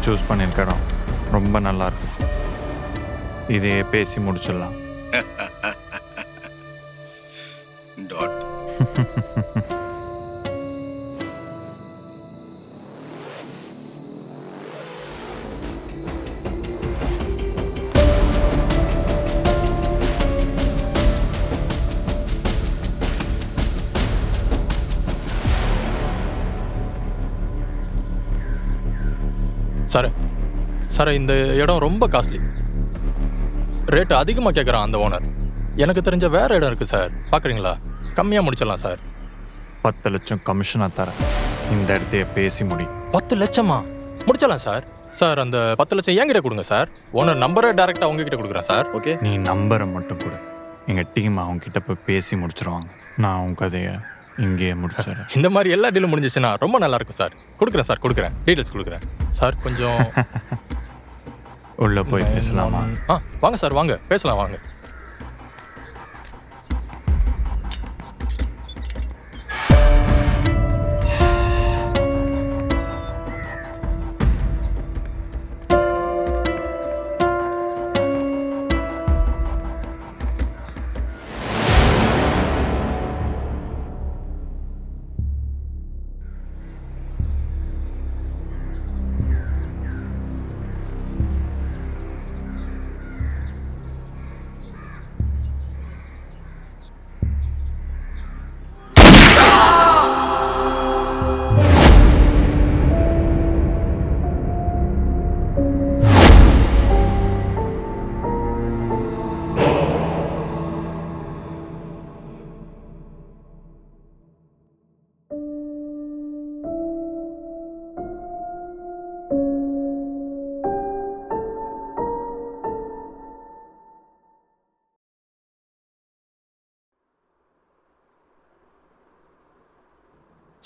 Choose பண்ணியிருக்க இடம் ரொம்ப நல்லா இருக்கு. இதையே பேசி முடிச்சிடலாம். டாட். சார் சார் இந்த இடம் ரொம்ப காஸ்ட்லி, ரேட்டு அதிகமாக கேட்குறான் அந்த ஓனர். எனக்கு தெரிஞ்ச வேற இடம் இருக்குது சார், பார்க்குறீங்களா? கம்மியாக முடிச்சிடலாம் சார். 10 லட்சம் கமிஷனாக தரேன். இந்த இடத்தையே பேசி முடி. 10 லட்சமா? முடிச்சிடலாம் சார். சார் அந்த 10 லட்சம் என்கிட்ட கொடுங்க சார். ஓனர் நம்பரை டேரெக்டாக உங்ககிட்ட கொடுக்குறேன் சார். ஓகே, நீ நம்பரை மட்டும் கொடு. எங்கள் டீம் அவங்ககிட்ட போய் பேசி முடிச்சிருவாங்க. நான் உன் கதையை இங்கேயே முடிச்சிடறேன். இந்த மாதிரி எல்லா டீலும் முடிஞ்சிச்சுன்னா ரொம்ப நல்லா இருக்கும் சார். கொடுக்குறேன் சார், கொடுக்குறேன், டீட்டெயில்ஸ் கொடுக்குறேன் சார். கொஞ்சம் உள்ளே போய் பேசலாமா? வாங்க சார், வாங்க பேசலாம், வாங்க.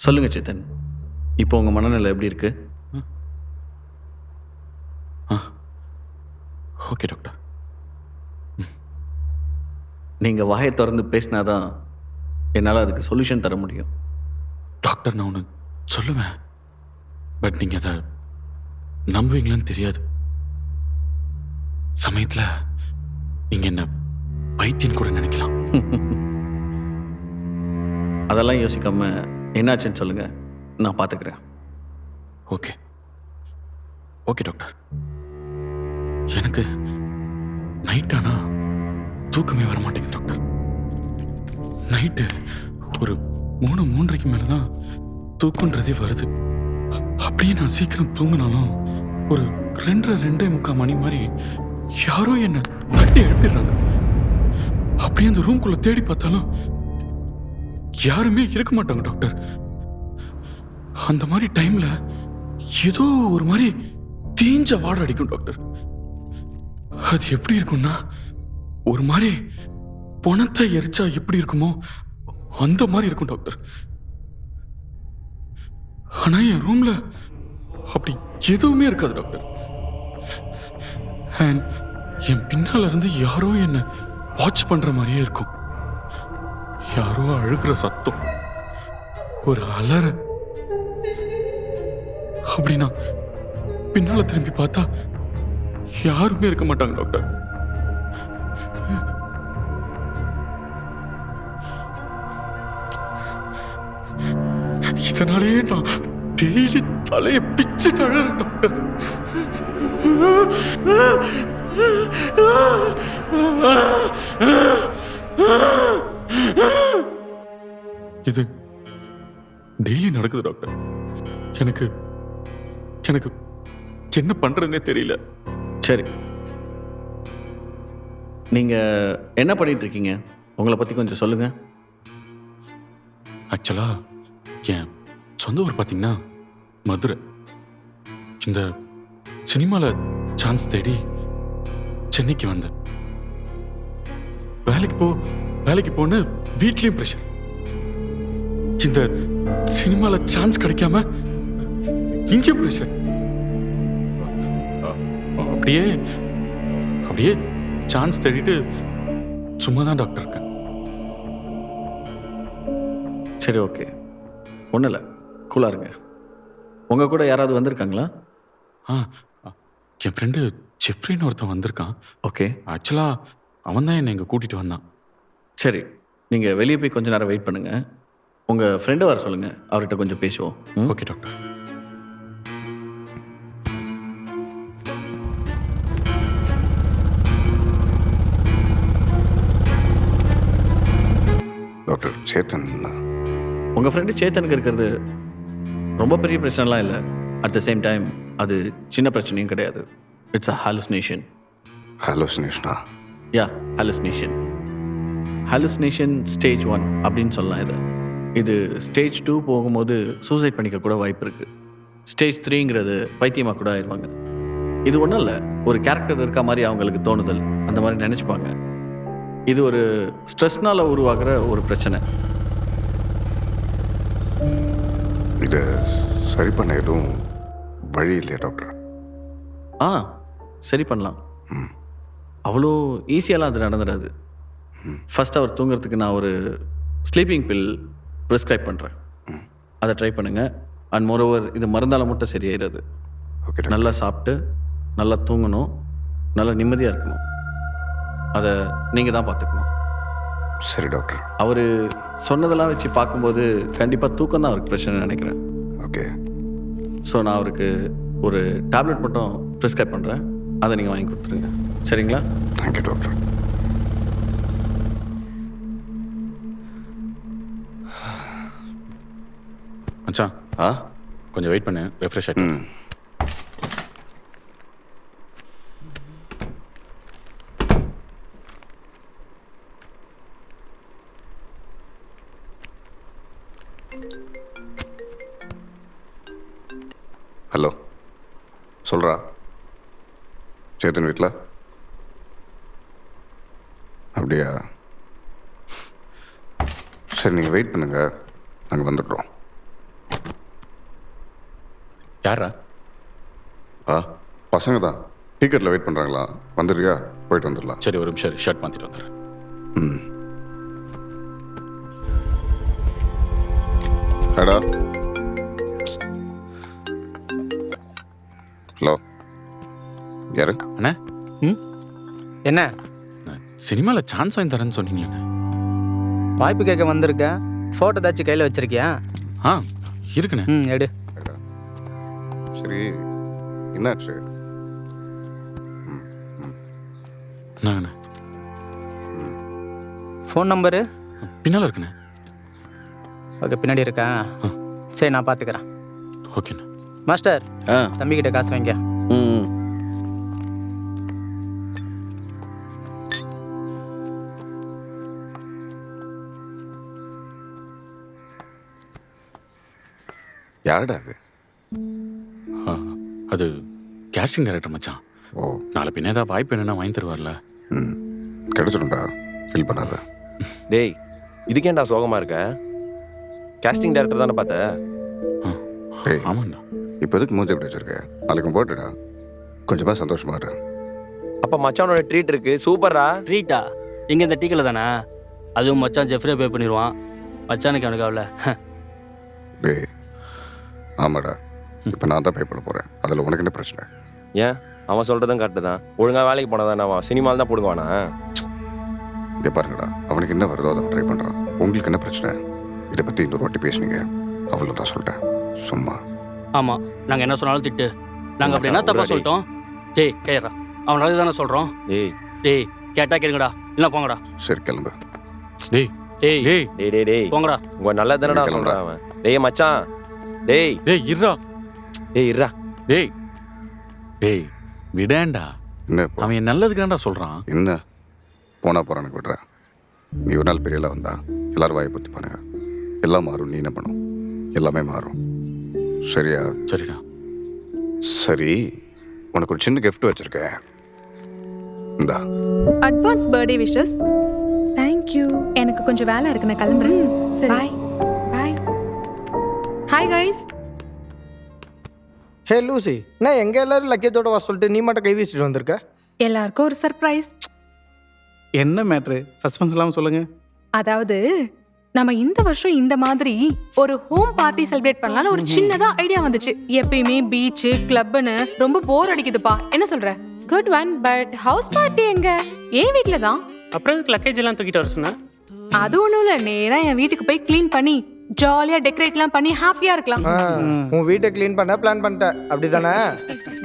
சொல்லுங்கள் சேத்தன், இப்போ உங்கள் மனநிலை எப்படி இருக்கு? Okay doctor. நீங்கள் வாயை திறந்து பேசினாதான் என்னால் அதுக்கு சொல்யூஷன் தர முடியும். டாக்டர், நான் ஒன்று சொல்லுவேன், பட் நீங்கள் அதை நம்புவீங்களான்னு தெரியாது. சமயத்தில் நீங்கள் என்ன பைத்தியம் கூட நினைக்கலாம். அதெல்லாம் யோசிக்காம என்னாச்சுன்னு சொல்லுங்கள், நான் பார்த்துக்கிறேன். Okay okay doctor. எனக்கு நைட் ஆனால் தூக்கமே வர மாட்டேங்குது டாக்டர். நைட்டு ஒரு 3:30 மேலே தான் தூக்கன்றதே வருது. அப்படியே நான் சீக்கிரம் தூங்கினாலும் ஒரு 2:30 மணி மாதிரி யாரோ என்னை தட்டி எழுப்பிடுறாங்க. அப்படியே அந்த ரூம்குள்ளே தேடி பார்த்தாலும் யாருமே இருக்க மாட்டாங்க டாக்டர். அந்த மாதிரி டைம்ல ஏதோ ஒரு மாதிரி தீஞ்ச வாடை அடிக்கும் டாக்டர். அது எப்படி இருக்கும்னா, ஒரு மாதிரி பணத்தை எரிச்சா எப்படி இருக்குமோ அந்த மாதிரி இருக்கும் டாக்டர். ஆனா என் ரூம்ல அப்படி எதுவுமே இருக்காது டாக்டர். அண்ட் என் பின்னால இருந்து யாரோ என்ன வாட்ச் பண்ற மாதிரியே இருக்கும். யாரோ அழுகிற சத்தம், ஒரு அலற. அப்படின்னா பின்னால திரும்பி பார்த்தா யாருமே இருக்க மாட்டாங்க டாக்டர். இதனாலேயே நான் டெய்லி தலையை பிச்சுட்டு அழறேன் டாக்டர். இது டெய்லி நடக்குது டாக்டர். எனக்கு எனக்கு என்ன பண்றதுன்னே தெரியல. சரி, நீங்கள் என்ன பண்ணிட்டு இருக்கீங்க? உங்களை பற்றி கொஞ்சம் சொல்லுங்கள். ஆக்சுவலா என் சொந்த ஊர் பார்த்தீங்கன்னா மதுரை. இந்த சினிமாவில் சான்ஸ் தேடி சென்னைக்கு வந்தேன். வேலைக்கு போன்னு வீட்லேயும் ப்ரெஷர். இந்த சினிமாவில் சான்ஸ் கிடைக்காம இங்கே ப்ரெஷர். அப்படியே சான்ஸ் தேடிட்டு சும்மா தான் டாக்டர் இருக்கேன். சரி, ஓகே, ஒன்றும் இல்லை, கூலாக இருங்க. உங்கள் கூட யாராவது வந்திருக்காங்களா? என் ஃப்ரெண்டு ஜெஃப்ரின்னு ஒருத்தன் வந்திருக்கான். ஓகே, ஆக்சுவலாக அவன் தான் என்னை இங்கே கூட்டிகிட்டு வந்தான். சரி, நீங்கள் வெளியே போய் கொஞ்ச நேரம் வெயிட் பண்ணுங்கள். உங்கள் ஃப்ரெண்டு வர சொல்லுங்கள், அவர்கிட்ட கொஞ்சம் பேசுவோம். Okay doctor. டாக்டர் சேத்தன் உங்கள் ஃப்ரெண்டு சேத்தனுக்கு இருக்கிறது ரொம்ப பெரிய பிரச்சனைலாம் இல்லை. அட் த சேம் டைம் அது சின்ன பிரச்சனையும் கிடையாது. It's a hallucination. ஹாலோசினேஷனா? Yeah, hallucination. ஹாலுசினேஷன் ஸ்டேஜ் 1 அப்படின்னு சொல்லலாம். இது ஸ்டேஜ் 2 போகும்போது சூசைட் பண்ணிக்க கூட வாய்ப்பு இருக்குது. ஸ்டேஜ் 3ங்கிறது பைத்தியமாக கூட ஆயிடுவாங்க. இது ஒன்றும் இல்லை, ஒரு கேரக்டர் இருக்க மாதிரி அவங்களுக்கு தோணுதல், அந்த மாதிரி நினச்சிப்பாங்க. இது ஒரு ஸ்ட்ரெஸ்னால் உருவாகிற ஒரு பிரச்சனை. இதை சரி பண்ண எதுவும் வழி இல்லையா டாக்டர்? சரி பண்ணலாம். அவ்வளோ ஈஸியாலாம் அது நடந்துடாது. ஃபர்ஸ்ட் அவர் தூங்குறதுக்கு நான் ஒரு ஸ்லீப்பிங் பில் ப்ரிஸ்கிரைப் பண்ணுறேன். அதை ட்ரை பண்ணுங்கள். அண்ட் மோரோவர் இது மருந்தால் மட்டும் சரியாயிடாது. ஓகே, நல்லா சாப்பிட்டு நல்லா தூங்கணும், நல்லா நிம்மதியாக இருக்கணும். அதை நீங்கள் தான் பார்த்துக்கணும். சரி டாக்டர். அவர் சொன்னதெல்லாம் வச்சு பார்க்கும்போது கண்டிப்பாக தூக்கம் தான் அவருக்கு பிரச்சனை நினைக்கிறேன். ஓகே. ஸோ நான் அவருக்கு ஒரு டேப்லெட் மட்டும் ப்ரிஸ்கிரைப் பண்ணுறேன், அதை நீங்கள் வாங்கி கொடுத்துருங்க. சரிங்களா? Thank you doctor. மச்சான் கொஞ்சம் வெயிட் பண்ணு, ரெஃப்ரெஷ் ஆகிட்டு. ஹலோ, சொல்கிறா சேத்தன் வீட்டில்? அப்படியா? சரி, நீங்கள் வெயிட் பண்ணுங்கள், நாங்கள் வந்துடுறோம். யாரா? பசங்க தான் டிக்கெட்டில் வெயிட் பண்ணுறாங்களா? வந்துடுறியா? போயிட்டு வந்துடலாம். சரி, ஒரு நிமிஷம் ஷர்ட் மாற்றிட்டு வந்துடுறேன். ஹலோ ஹலோ, யாரு? அண்ணா, என்ன சினிமாவில் சான்ஸ் வாங்கி தரேன்னு சொன்னீங்களே. வாய்ப்பு கேட்க வந்திருக்கேன். ஃபோட்டோ ஏதாச்சும் கையில் வச்சிருக்கியா? இருக்குண்ணே. எடு. சரி, என்னாச்சு? என்னங்கண்ணே? ஃபோன் நம்பரு பின்னால் இருக்குண்ணே. ஓகே, பின்னாடி இருக்கா? சரி, நான் பார்த்துக்கிறேன். ஓகேண்ணே. மாஸ்டர், தம்பிக்கிட்ட காசு வாங்கிக்க. யாருடா அது? அது கேஸ்டிங் டைரக்டர் மச்சான். ஓ, நாளை பின்ன ஏதாவது வாய்ப்பு என்னென்னா வாங்கி தருவார்ல. கிடைச்சிடும்டா, ஃபீல் பண்ணாத. டேய், இதுக்கேண்டா சோகமாக இருக்க? கேஸ்டிங் டைரக்டர் தானே பார்த்த? டேய், ஆமாண்ணா. இப்போ எதுக்கு மூஞ்சி எப்படி வச்சிருக்க? நாளைக்கு போட்டுடா, கொஞ்சமாக சந்தோஷமா இரு. அப்போ மச்சானோட ட்ரீட் இருக்கு, சூப்பரா. ட்ரீட்டா? இங்கே இந்த டீக்கில் தானே? அதுவும் மச்சான் ஜெஃப்ரே பே பண்ணிடுவான். மச்சானுக்கு அவனுக்கு அவ்வளோ. டேய், ஆமாடா, இப்போ நான் தான் பே பண்ண போகிறேன். அதில் உனக்கு என்ன பிரச்சனை? ஏன்? அவன் சொல்கிறதும் கரெக்டு தான். ஒழுங்காக வேலைக்கு போனதானே அவன் சினிமாவில் தான் போடுவானா? இங்கே பாருங்கடா, அவனுக்கு என்ன வருதோ அதை ட்ரை பண்ணுறான். உங்களுக்கு என்ன பிரச்சனை? இதை பற்றி இன்னொரு வாட்டி பேசுனீங்க, அவ்வளோ தான் சொல்லிட்டேன். சும்மா. ஆமாம், நாங்கள் என்ன சொன்னாலும் திட்டு. நாங்கள் அப்படி என்ன தப்பாக சொல்லிட்டோம்? டேய் கேட்குறா, அவன் நல்லது தானே சொல்கிறோம். டேய் டேய் கேட்டா கேளுங்கடா, இல்லை போங்கடா. சரி, கிளம்பு. டேய் டேய் டேய் டேய் டேய் டேய் போங்கடா. உங்கள் நல்லது தானடா சொல்கிறான் அவன். டேய் மச்சான், டேய் டேய் இருடா. டேய் இருடா. டேய் டேய் விடேண்டா. என்ன இப்போ? அவன் என் நல்லதுக்காண்டா சொல்கிறான். என்ன போனா போகிறானுக்கு விடுற? நீ ஒரு நாள் பெரியல வந்தா எல்லாரும் வாயை பற்றி பண்ணுங்க. எல்லாம் மாறும். நீ என்ன பண்ணும்? எல்லாமே மாறும். சரியா? சரிடா. சரி, உனக்கு ஒரு சின்ன gift வச்சிருக்கேன். இந்தா. Advance birthday wishes. Thank you. எனக்கு கொஞ்சம் வேலை இருக்கு, நான் கிளம்புறேன். சரி. Bye bye. Hi guys. Hey Lucy, நான் எங்க எல்லாரும் லக்கேஜோட வா சொல்லிட்டு நீ மட்டும் கை வீசிட்டு வந்திருக்க? எல்லாருக்கும் ஒரு சர்ப்ரைஸ். என்ன மேட்ரு? சஸ்பென்ஸ் இல்லாமல் சொல்லுங்க. அதாவது நம்ம இந்த வருஷம் இந்த மாதிரி ஒரு ஹோம் பார்ட்டி செலிப்ரேட் பண்ணலாம்னு ஒரு சின்னதா ஐடியா வந்துச்சு. எப்பயுமே பீச் கிளப்னு ரொம்ப போர் அடிக்குதுப்பா. என்ன சொல்ற? Good one, but house party எங்க? என் வீட்ல தான். அப்புறம் இதுக்கு லக்கேஜ் எல்லாம் தூக்கிட்டு வர சொன்னா? அது ஒண்ணும் இல்ல, நேரா என் வீட்டுக்கு போய் க்ளீன் பண்ணி ஜாலியா டெக்கரேட்லாம் பண்ணி ஹாப்பியா இருக்கலாம். உன் வீட்டை க்ளீன் பண்ண பிளான் பண்ணிட்டேன் அப்படிதானே?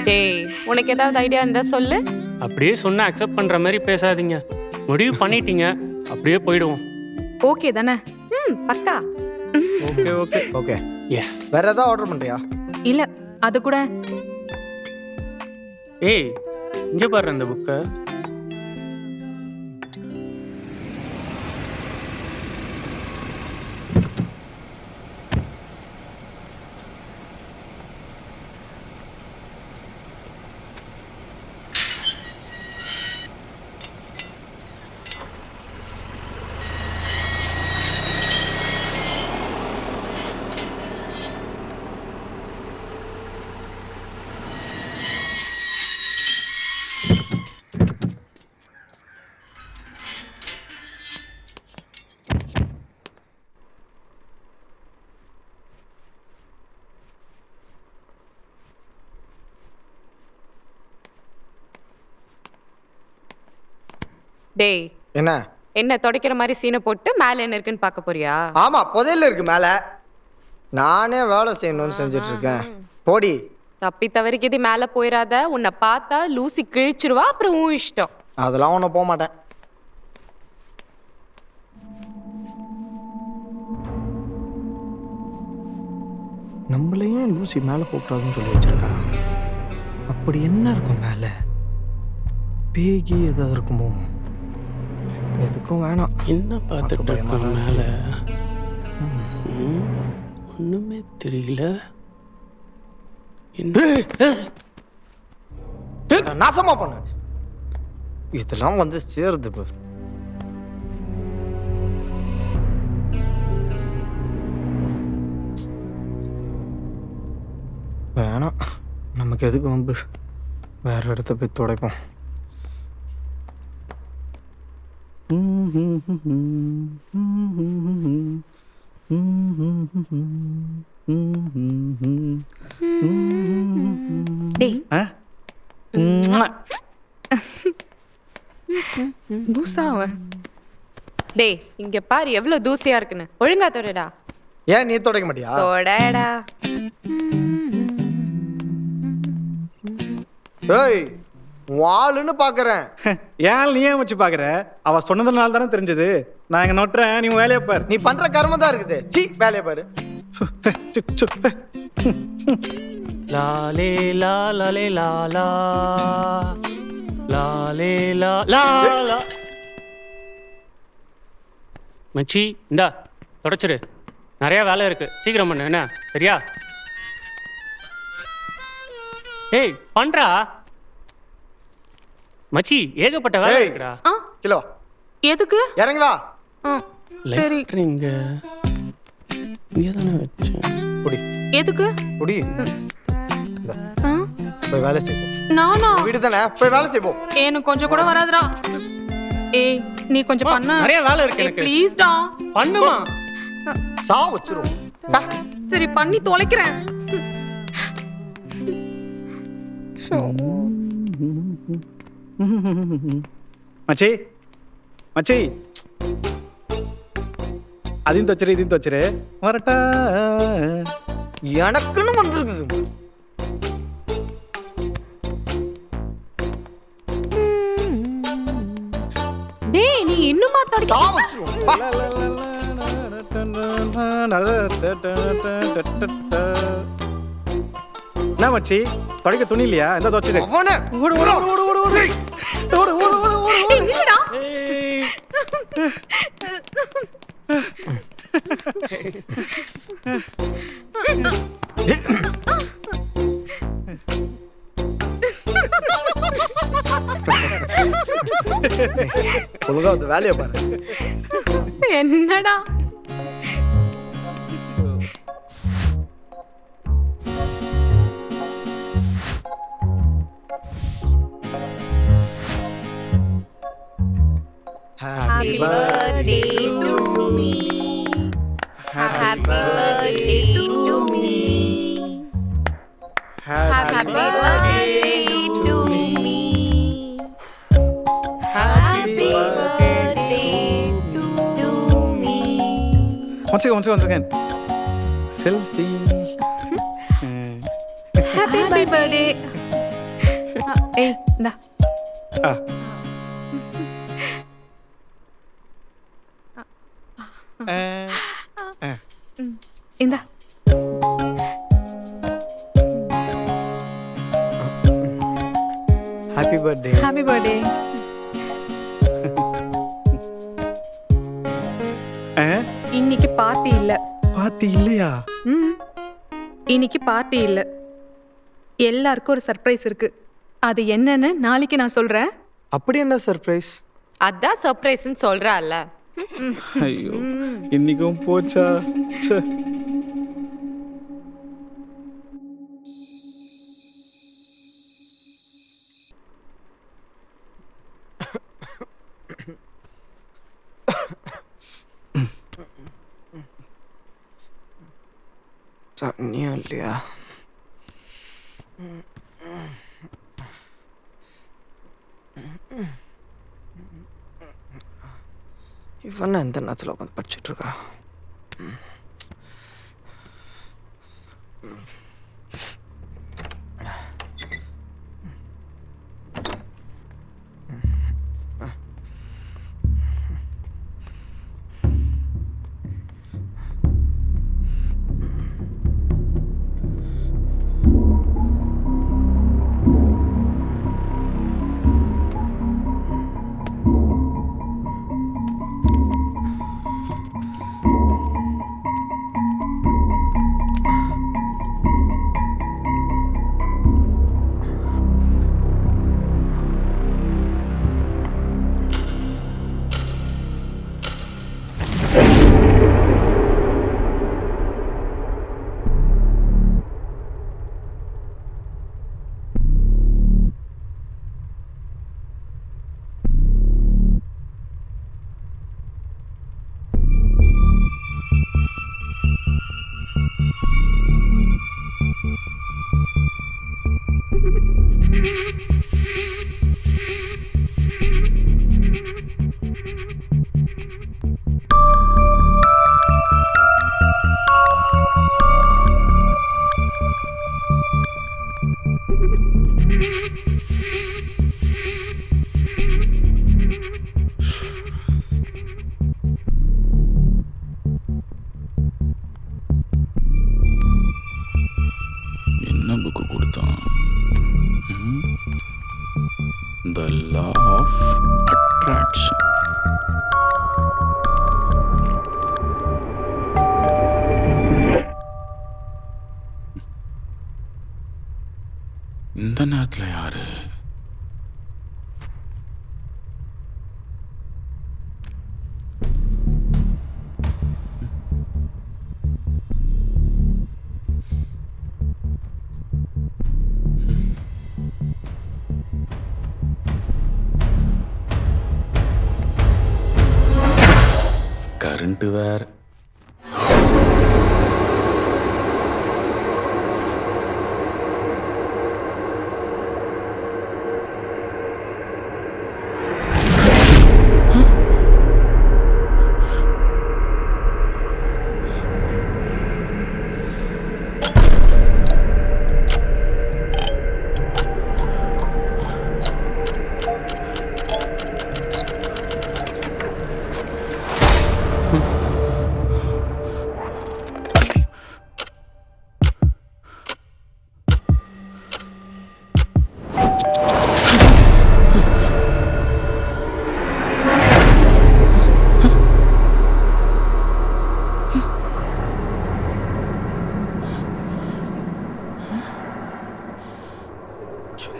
டேய், உனக்கு ஏதாவது ஐடியா இருந்தா சொல்லு. அப்படியே சொன்னா அக்செப்ட் பண்ற மாதிரி பேசாதீங்க. முடிவு பண்ணிட்டீங்க, அப்படியே போயிடுவோம். ஓகே தானே? பக்கா. Okay okay okay. எஸ். வேற ஏதாவது ஆர்டர் பண்றியா? இல்ல, அது கூட ஏய், இங்க பாரு அந்த புக்கை. டேய், என்ன என்ன துடைக்கிற மாதிரி சீனை போட்டு மேல என்ன இருக்குன்னு பார்க்க போறியா? ஆமா, புதையல் இருக்கு மேல. நானே வேலை செய்யணும்னு செஞ்சுட்டு இருக்கேன். போடி. தப்பி தவறிக்கு இது மேல போயிடாத. உன்னை பார்த்தா லூசி கிழிச்சிருவா, அப்புறம் உன் இஷ்டம். அதெல்லாம் ஒன்றும் போக மாட்டேன். நம்மளையே லூசி மேலே போகக்கூடாதுன்னு சொல்லி வச்சிருக்கா. அப்படி என்ன இருக்கும் மேலே? பேகி எதாவது இருக்குமோ? எதுக்கும் வேணாம். என்ன பார்த்துட்டு இருக்கோம் மேல? ஒண்ணுமே தெரியல. நாசமா பண்ண இதெல்லாம் வந்து சேருது பாரு. வேணாம், நமக்கு எதுக்கு வம்பு? வேற இடத்த போய் துடைப்போம். டேய், லூசா அவன். டேய், இங்க பாரு எவ்வளவு தூசியா இருக்குன்னு. ஒழுங்கா தொடடா. ஏன் நீ துடைக்க மாட்டியா? தொடடா. ஏய், வாளுன்னு பாக்குறேன். ஏன் நீ ஏன் வச்சு பாக்குற? அவ சொன்னதுனால தானே தெரிஞ்சது. நான் எங்க நோட்டுறேன், நீ வேலையை பாரு. நீ பண்ற கர்மம் தான் இருக்குது. சீ, வேலையை பாரு. லாலே லாலே லாலா லாலே லாலா. மச்சி, இந்தா தொடச்சிரு. நிறைய வேலை இருக்கு, சீக்கிரம் பண்ணு. என்ன சரியா? ஏய், பண்றா மச்சி, ஏகப்பட்ட வேலை இருக்குடா. கிலோ எதுக்கு? இறங்கி வா. சரி. இங்க தானே வச்சேன். குடி. எதுக்கு? குடி. போய் வேலை செய்வோம். நானா? வீடு தானே, போய் வேலை செய்வோம். எனக்கு கொஞ்சம் கூட வராதுடா. ஏய், நீ கொஞ்சம் பண்ண. நிறைய வேலை இருக்கு எனக்கு. ப்ளீஸ் டா. பண்ணுமா? சா வச்சிரும். சரி, பண்ணி தொலைக்கிறேன். மச்சி மச்சி, அதையும் தச்சிரு இதையும் தச்சிரு. வரட்டா? எனக்குன்னு வந்திருக்குது. டேய், நீ இன்னுமா சா வச்சிரும். வா. என்ன மச்சி, தொடக்க துணி இல்லையா? இந்த தச்சிரு. அவனே ஓடு ஓடு ஓடு ஓடு ஓடு ஓடு ஓடு ஓடு ஓடு ஓடு. ஏய், நில்லுடா. ஒழுங்கா வந்து வேலையை பாரு. என்னடா? Happy birthday to me. Happy birthday to me. Happy birthday to me. Happy birthday to me. Once again. Selfie. Happy birthday. ஏய் இந்தா. இந்தா. Happy birthday. Happy birthday. இன்னைக்கு பார்ட்டி இல்ல. பார்ட்டி இல்லையா? இன்னைக்கு பார்ட்டி இல்ல. எல்லாருக்கும் ஒரு சர்ப்ரைஸ் இருக்கு. அது என்னன்னு நாளைக்கு நான் சொல்றேன். அப்படி என்ன சர்ப்ரைஸ்? அதான் சர்ப்ரைஸ்னு சொல்றால. ஐயோ இன்னைக்கும் போச்சா? ச்சே. தண்ணியா இல்லையா? இவன் எந்த நேரத்தில் உட்காந்து படிச்சுட்டு இருக்கா? என்ன புக்கு கொடுத்தான்? த லா ஆஃப் அட்ராக்ஷன். இந்த நேரத்தில் யாரு? கரண்ட் வேற.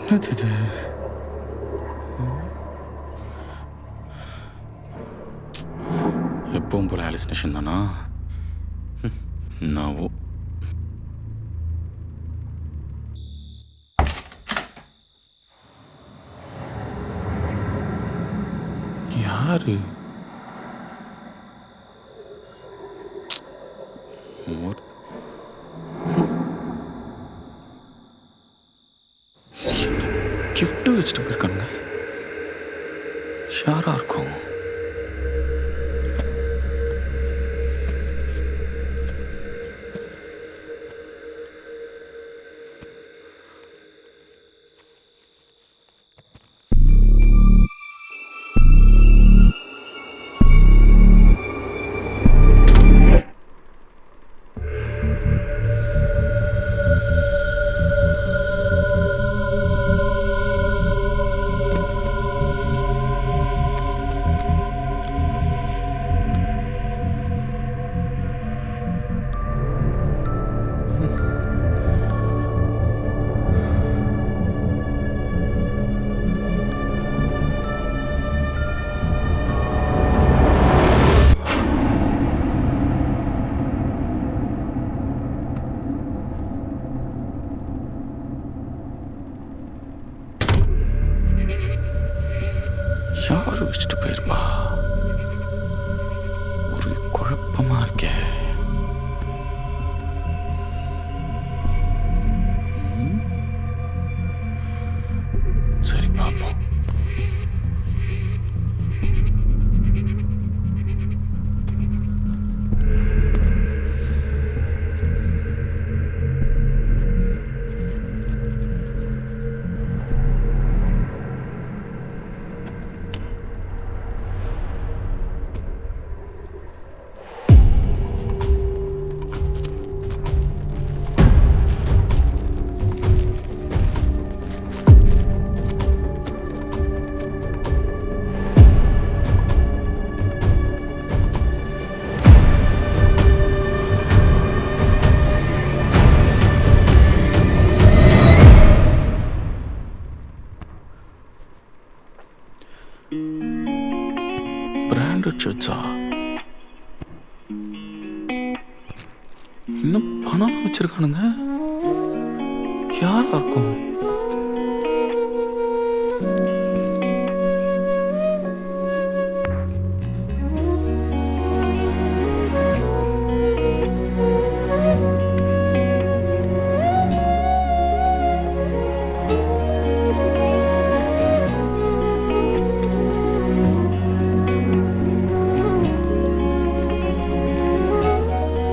என்னது இது? எப்பவும் போல ஹாலுசினேஷன் தானா? நாவோ யாரு? கிஃப்ட் வச்சுட்டு போயிருக்கானுங்க. யாரா இருக்கும்? யாரு வச்சுட்டு போயிருப்பா? ஒரு குழப்பமா இருக்கே. சரி பாப்போம். பிராண்டட் ஷர்ட்ஸா? இன்னும் பணம் வச்சிருக்கானுங்க. யாரா இருக்கும்?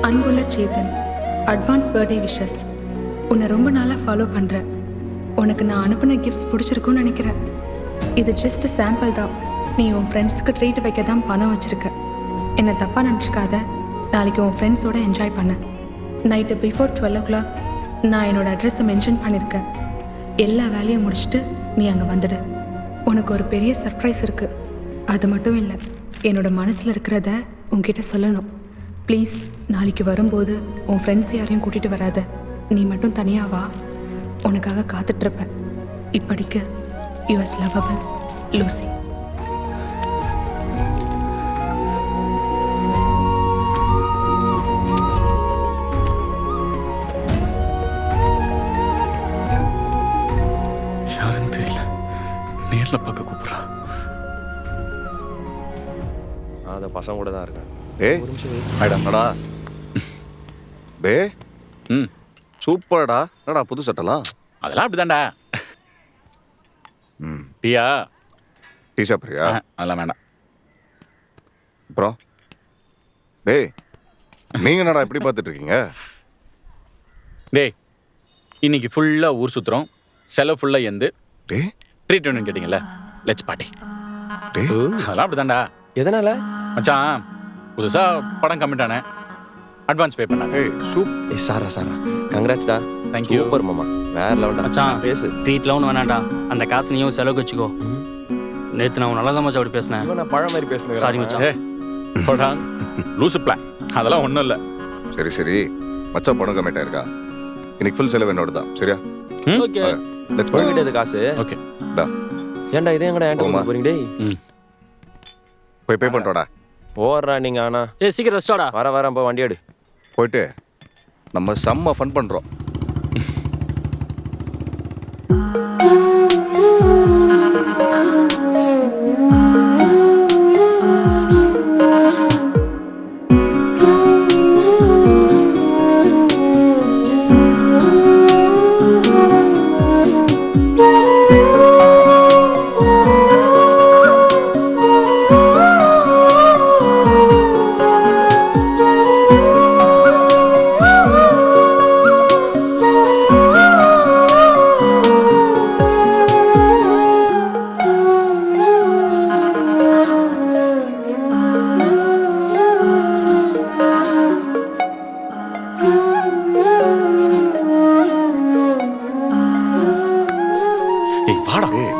அன்புள்ள சேதன், அட்வான்ஸ் பர்த்டே விஷஸ். உன்னை ரொம்ப நாளாக ஃபாலோ பண்ணுறேன். உனக்கு நான் அனுப்பின கிஃப்ட்ஸ் பிடிச்சிருக்குன்னு நினைக்கிறேன். இது ஜஸ்ட் சாம்பிள் தான். நீ உன் ஃப்ரெண்ட்ஸுக்கு ட்ரீட் வைக்க தான் பணம் வச்சுருக்க. என்னை தப்பாக நினச்சிக்காத. நாளைக்கு உன் ஃப்ரெண்ட்ஸோடு என்ஜாய் பண்ண. நைட்டு பிஃபோர் 12 o'clock நான் என்னோடய அட்ரஸை மென்ஷன் பண்ணியிருக்கேன். எல்லா வேலையும் முடிச்சுட்டு நீ அங்கே வந்துடு. உனக்கு ஒரு பெரிய சர்ப்ரைஸ் இருக்குது. அது மட்டும் இல்லை, என்னோடய மனசில் இருக்கிறத உன்கிட்ட சொல்லணும். ப்ளீஸ், நாளைக்கு வரும்போது உன் ஃப்ரெண்ட்ஸ் யாரையும் கூட்டிகிட்டு வராத. நீ மட்டும் தனியாக வா. உனக்காக காத்துட்ருப்பேன். இப்படிக்கு யுஎஸ் லவபிள் லூசி. யாருன்னு தெரியல. நேரில் பார்க்க கூப்பிட்றா. அந்த பசங்க கூட தான் இருக்கேன். ஒரு நிமிஷம் ஆயிடாடா. டே சூப்பர்டா. என்னடா புது சட்டலாம்? அதெல்லாம் அப்படிதான்டா. டீயா? டீ சாப்பிட்றியா? அதெல்லாம் வேண்டாம். அப்புறம் டேய், நீங்கள் என்னடா எப்படி பார்த்துட்டு இருக்கீங்க? டேய், இன்னைக்கு ஃபுல்லாக ஊர் சுற்றுறோம். செலவு ஃபுல்லாக எந்து டே ட்ரீட் வேணும்னு கேட்டிங்கல்ல, லெட்ஸ் பார்ட்டி. டே அதெல்லாம் அப்படிதான்டா. எதனால மச்சான் புதுசாக படம் கம்மிட் ஆனேன். அட்வான்ஸ் பே பண்ணாங்க. சாரா கங்க்ராட்ஸ்டா. தேங்க்யூ. சூப்பர் மாமா, வேற லெவல்டா. மச்சான் பேசு. ட்ரீட்லாம் ஒன்று வேணாண்டா. அந்த காசு நீயும் செலவுக்கு வச்சுக்கோ. நேற்று நான் நல்லா தான் மச்சான் அப்படி பேசினேன். நான் பழம் மாதிரி பேசுனேன். சாரி மச்சான். போடா லூசு பிளான். அதெல்லாம் ஒன்றும் இல்லை. சரி சரி, மச்சான் படம் கம்மிட்டாக இருக்கா? இன்னைக்கு ஃபுல் செலவு என்னோட தான். சரியா? ஓகே. லெட்ஸ் போய்கிட்டே இது காசு. ஓகே டா. ஏன்டா இதே எங்கடா ஏன்டா போறீங்க? டேய் போய் பே பண்ணிட்டோடா. ஓவர்ரா நீங்க. ஆனா சீக்கிரம் ரெஸ்டாடா. வரேன் போ, வண்டி எடு. போயிட்டு நம்ம செம்ம ஃபன் பண்ணுறோம்.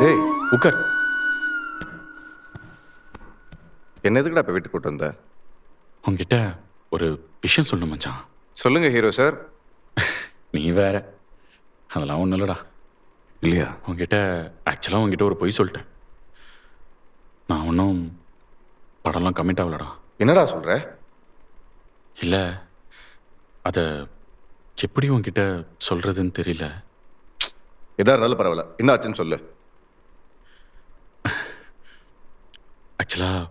டேய் உட்கார். என்ன எதுக்குடா இப்போ வீட்டுக்கு கூட்டு வந்த? உங்ககிட்ட ஒரு விஷயம் சொல்லணும் மச்சான். சொல்லுங்க ஹீரோ சார். நீ வேற, அதெல்லாம் ஒன்றும் இல்லைடா. இல்லையா? உங்ககிட்ட ஆக்சுவலாக உங்ககிட்ட ஒரு பொய் சொல்லிட்டேன். நான் ஒன்றும் படம்லாம் கமிட் ஆகலடா. என்னடா சொல்ற? இல்லை, அதை எப்படி உங்ககிட்ட சொல்கிறதுன்னு தெரியல. எதா இருந்தாலும் பரவாயில்ல, என்ன ஆச்சுன்னு சொல்லு. ஆக்சுவலாக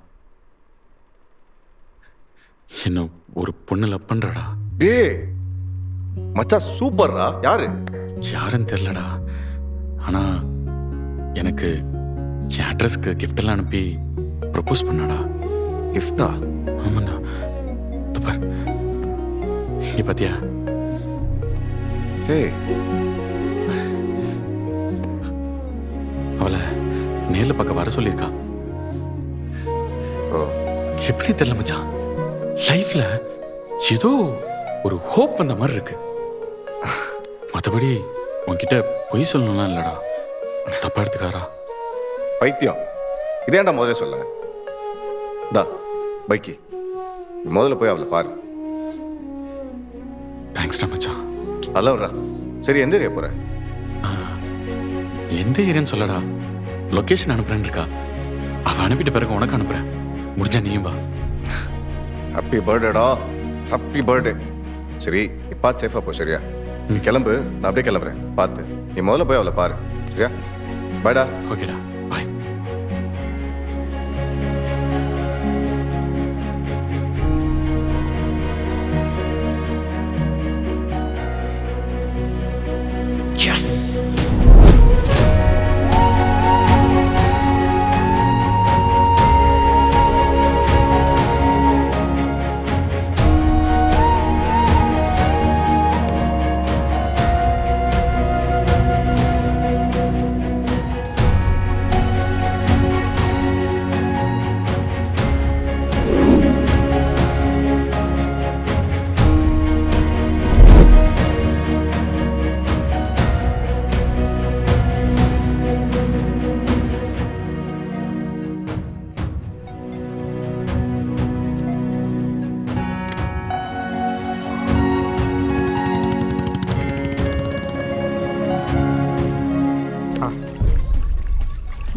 என்ன ஒரு பொண்ணு லவ் பண்ணுறாடா. டேய் மச்சான் சூப்பர்ரா. யாரு? யாருன்னு தெரிலடா. ஆனால் எனக்கு என் அட்ரஸ்க்கு கிஃப்டெல்லாம் அனுப்பி ப்ரப்போஸ் பண்ணாடா. கிஃப்டா? ஆமாண்ணா. பார், இங்கே பார்த்தியா? ஏய், அவளை நேரில் பார்க்க வர சொல்லியிருக்கா. ஓ, எப்படி தெரியல மச்சான், லைஃப்ல ஏதோ ஒரு ஹோப் வந்த மாதிரி இருக்கு. மற்றபடி உன்கிட்ட பொய் சொல்லணும்லாம் இல்லடா. தப்பா எடுத்துக்காரா? பைத்தியம். இதேண்டா முதல்ல சொல்ல. தா பைக்கி, முதல்ல போய் அவளை பாரு. தேங்க்ஸ்டா மச்சான். அல்லவரா. சரி, எந்த ஏரியா போற? எந்த ஏரியான்னு சொல்லடா. லொக்கேஷன் அனுப்புறேன்னு இருக்கா. அவ அனுப்பிட்ட பிறகு உனக்கு அனுப்புறேன். முடிஞ்சா நீயும் வா. ஹாப்பி பர்த்டேடா. Happy birthday. சரி, நீ பார்த்து சேஃபாக போ. சரியா? நீ கிளம்பு, நான் அப்படியே கிளம்புறேன். பார்த்து நீ முதல்ல போய் அவளை பாரு. சரியா? பாய்டா. ஓகேடா, பாய். எஸ்.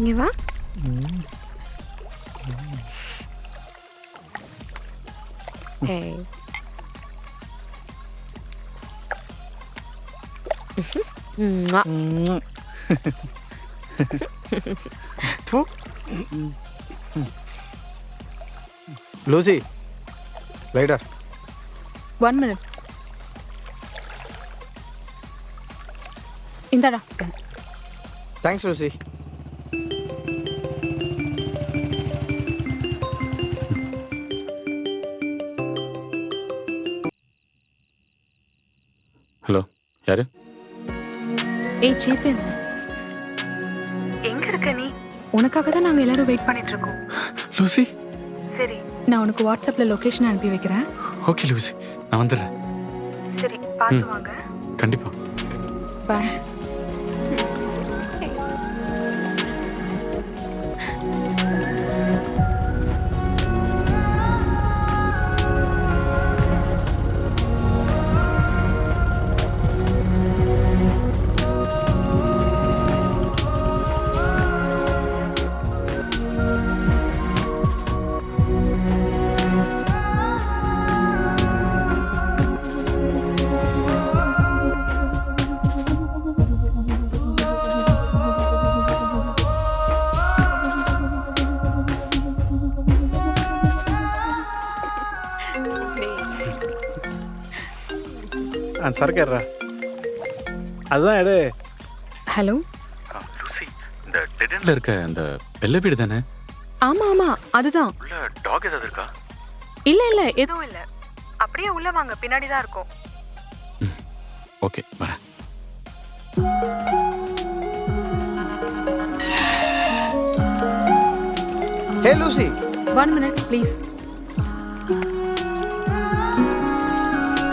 இங்க வா. ஏய். ம்மா. Lucy rider. 1 minute. இந்தாடா. Thanks Lucy. ஹலோ, யாரு? ஏய் சேத்தன், எங்க இருக்க நீ? உனக்காக தான் நாங்க எல்லாரும் வெயிட் பண்ணிட்டு இருக்கோம். லூசி. சரி, நான் உனக்கு வாட்ஸ்அப்ல லொகேஷன் அனுப்பி வைக்கிறேன். ஓகே லூசி, நான் வந்துடுறேன். சரி, பார்த்து வாங்க. கண்டிப்பா. பாய். சரக்கேறா, அதுதான் எடு. ஹலோ லூசி, இந்த டெடன்ல இருக்க அந்த வெள்ளை வீடு தானே? ஆமா ஆமா, அதுதான். உள்ள டாக் ஏதாவது இருக்கா? இல்ல இல்ல, எதுவும் இல்ல. அப்படியே உள்ள வாங்க, பின்னாடி தான் இருக்கும். ஓகே, வரேன். Hey Lucy. 1 minute please.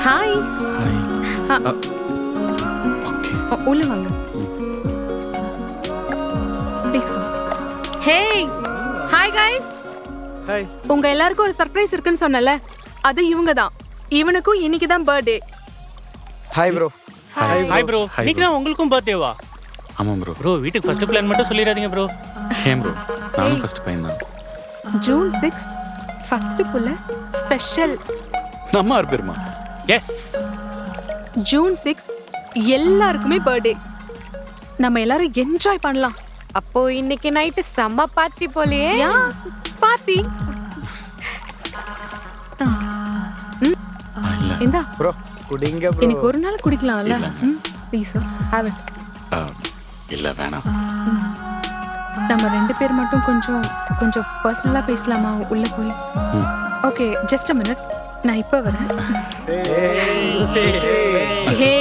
Hi. Okay, உள்ள வாங்க. Please come. Hey hi guys. Hi. உங்க எல்லாருக்கும் ஒரு சர்ப்ரைஸ் இருக்குன்னு சொன்னல, அது இவங்க தான். இவனுக்கும் இன்னைக்கு தான் birthday. Hi bro. Hi bro. இன்னைக்கு தான் உங்களுக்கும் பர்த்டேவா? ஆமாம் ப்ரோ. ப்ரோ வீட்டுக்கு ஃபர்ஸ்ட் பிளான் மட்டும் சொல்லிடாதீங்க ப்ரோ. ஏன் ப்ரோ, நானும் ஃபர்ஸ்ட் பையன் தான். ஜூன் 6 ஃபர்ஸ்ட் புள்ள ஸ்பெஷல். நம்ம ஆறு பேருமா? எஸ். ஜூன் 6 எல்லாருக்குமே பர்த்டே. நம்ம எல்லாரும் என்ஜாய் பண்ணலாம். அப்போ இன்னைக்கு நைட்டு செம்ம பார்ட்டி போலயே. யா பார்ட்டி. இல்லை இந்தா ப்ரோ குடிங்க ப்ரோ. இன்னைக்கு ஒரு நாள் குடிக்கலாம்ல. Please have it. இல்லை வேணாம். நம்ம 2 பேர் மட்டும் கொஞ்சம் பர்சனலா பேசலாமா உள்ள போய்? Okay just a minute. நான் இப்போ வரேன். ஹே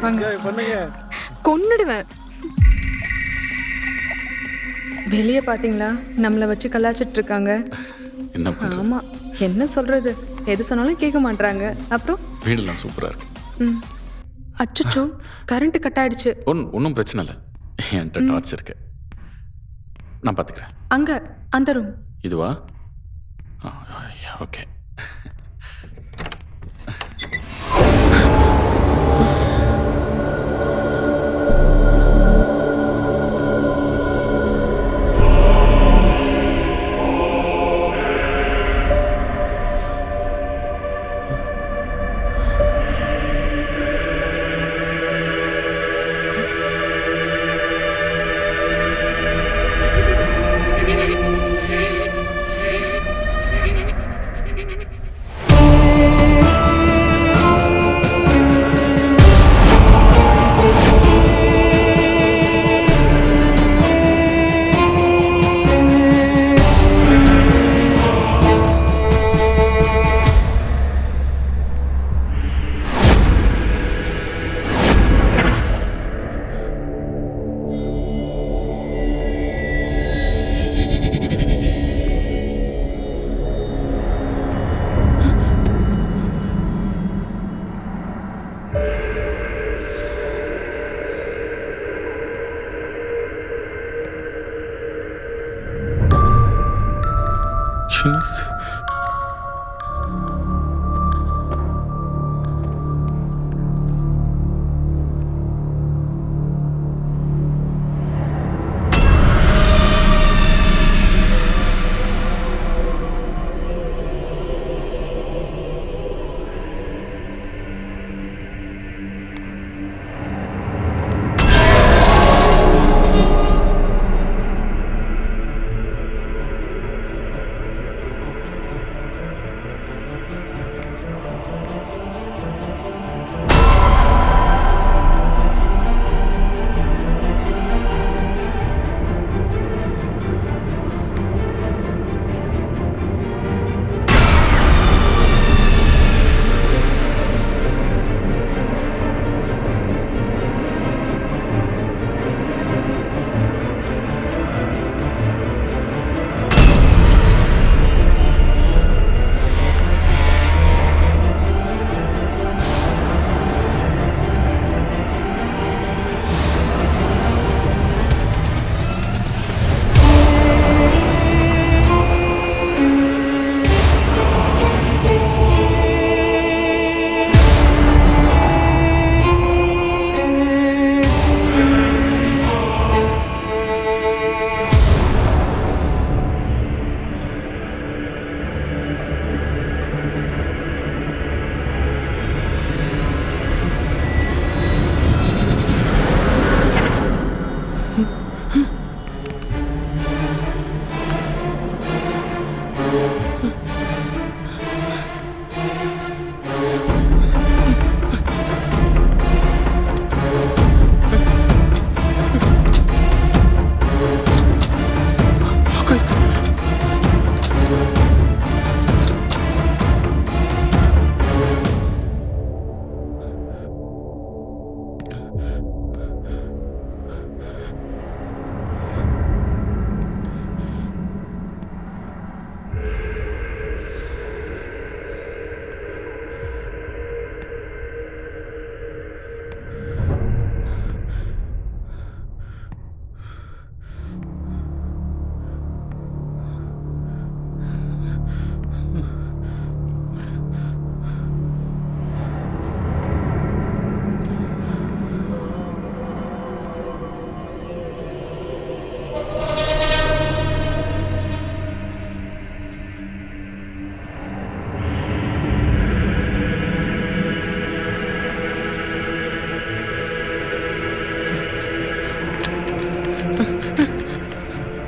வாங்க பண்ணுங்க. கொன்னுடுவேன். வெளியே பாத்தீங்களா நம்மளை வச்சு கலாச்சிட்டு இருக்காங்க. என்ன பண்ணுறது? ஆமா என்ன சொல்றது, எது சொன்னாலும் கேட்க மாட்டாங்க. அப்புறம் வீடெல்லாம் சூப்பராக இருக்கு. அச்சச்சோ கரண்ட் கட் ஆயிடுச்சு. ஒன்றும் பிரச்சனை இல்லை, என்கிட்ட டார்ச் இருக்கு, நான் பார்த்துக்கிறேன். அங்க அந்த ரூம். இதுவா? ஓகே.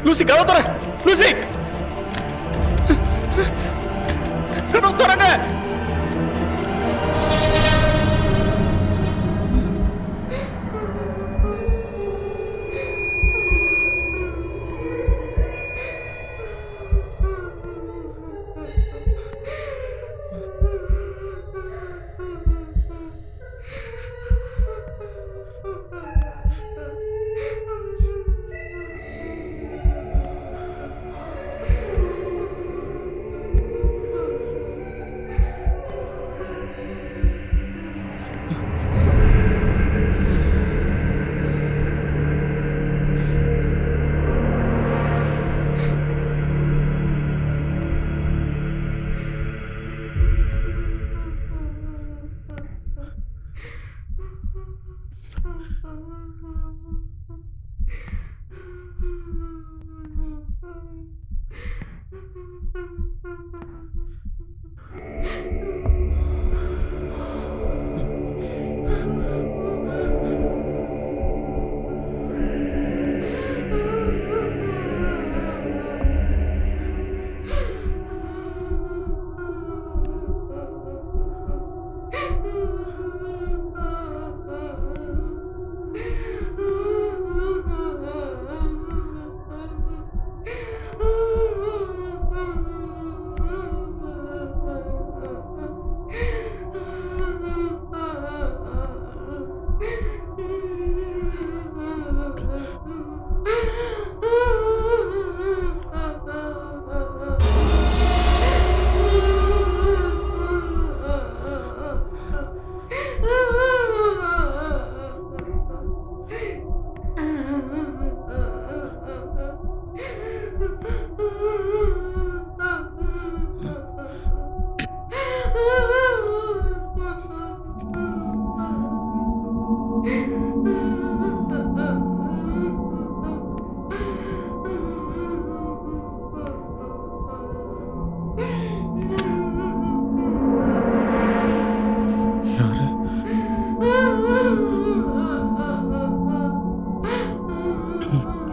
லூசி கதவு தர. லூசி கதவு தரங்க.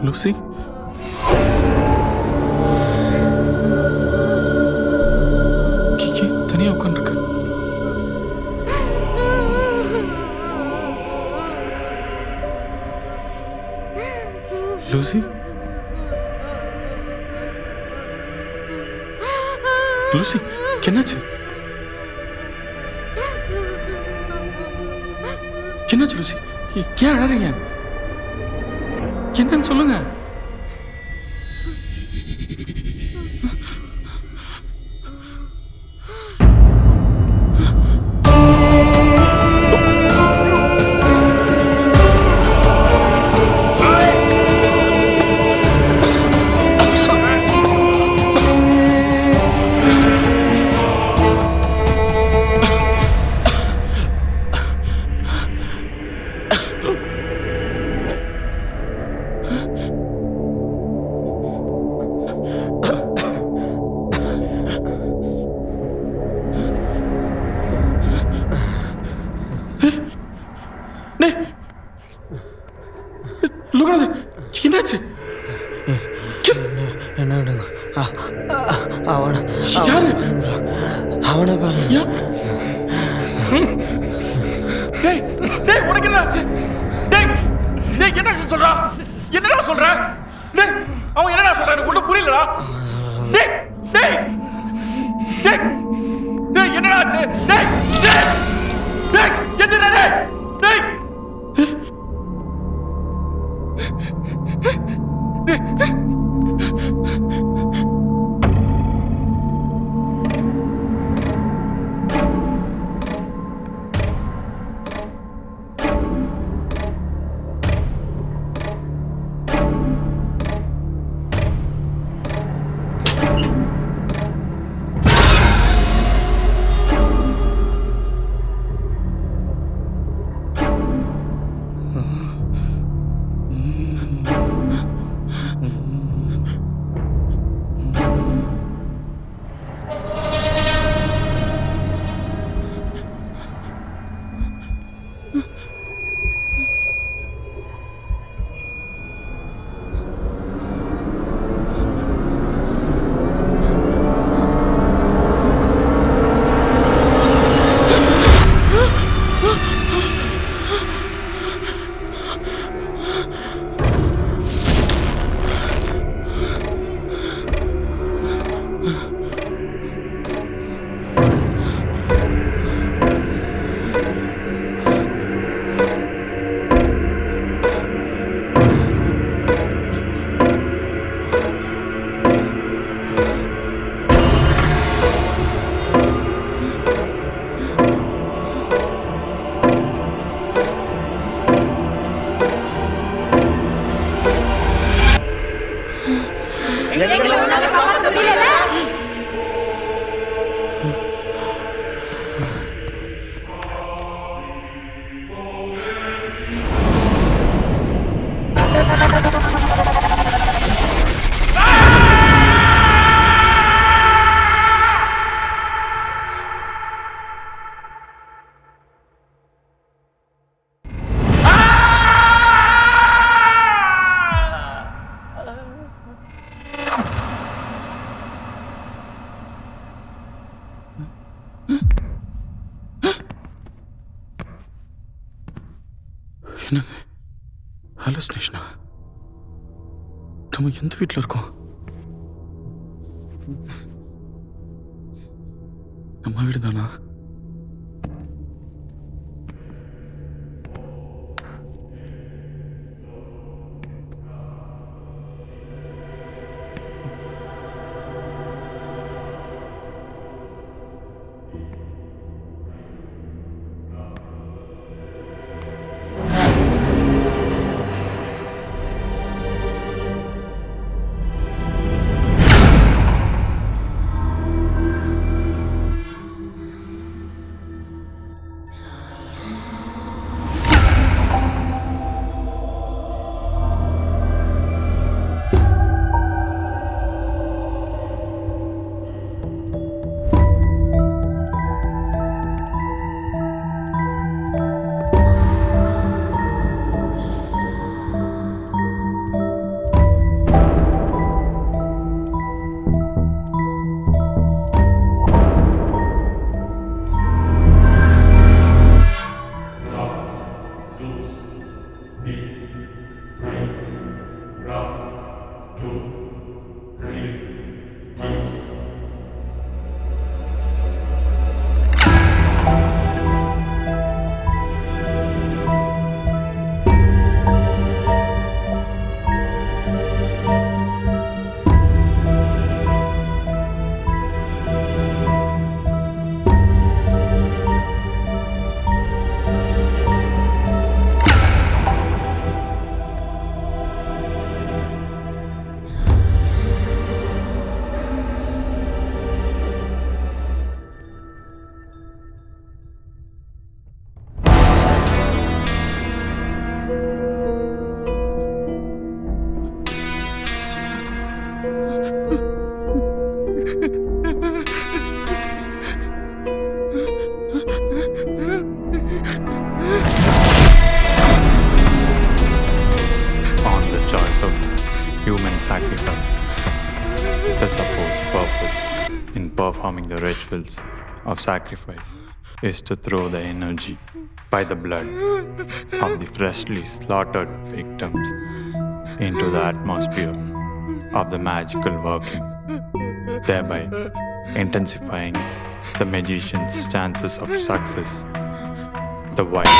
லூசி தனியா உட்காந்துருக்க. லூசி லூசி என்னாச்சு? என்னாச்சு லூசி? ஏன் அழறீங்க? என்னன்னு சொல்லுங்க. என்னாச்சு? என்ன அவனை பாரு. உனக்கு என்னாச்சு? என்ன சொல்றா? என்னடா சொல்ற? அவன் என்னடா சொல்றான்? எனக்கு ஒன்றும் புரியலடா. என்னடா ஆச்சு? என்னடா? எங்களை உன்னால காப்பாத்த முடியல. என்னது ஹாலுசினேஷனா? நம்ம எந்த வீட்டில் இருக்கோம்? நம்ம வீடு தானா? On the choice of human sacrifice, the supposed purpose in performing the rituals of sacrifice is to throw the energy by the blood of the freshly slaughtered victims into the atmosphere of the magical working, thereby intensifying the magician's chances of success. The white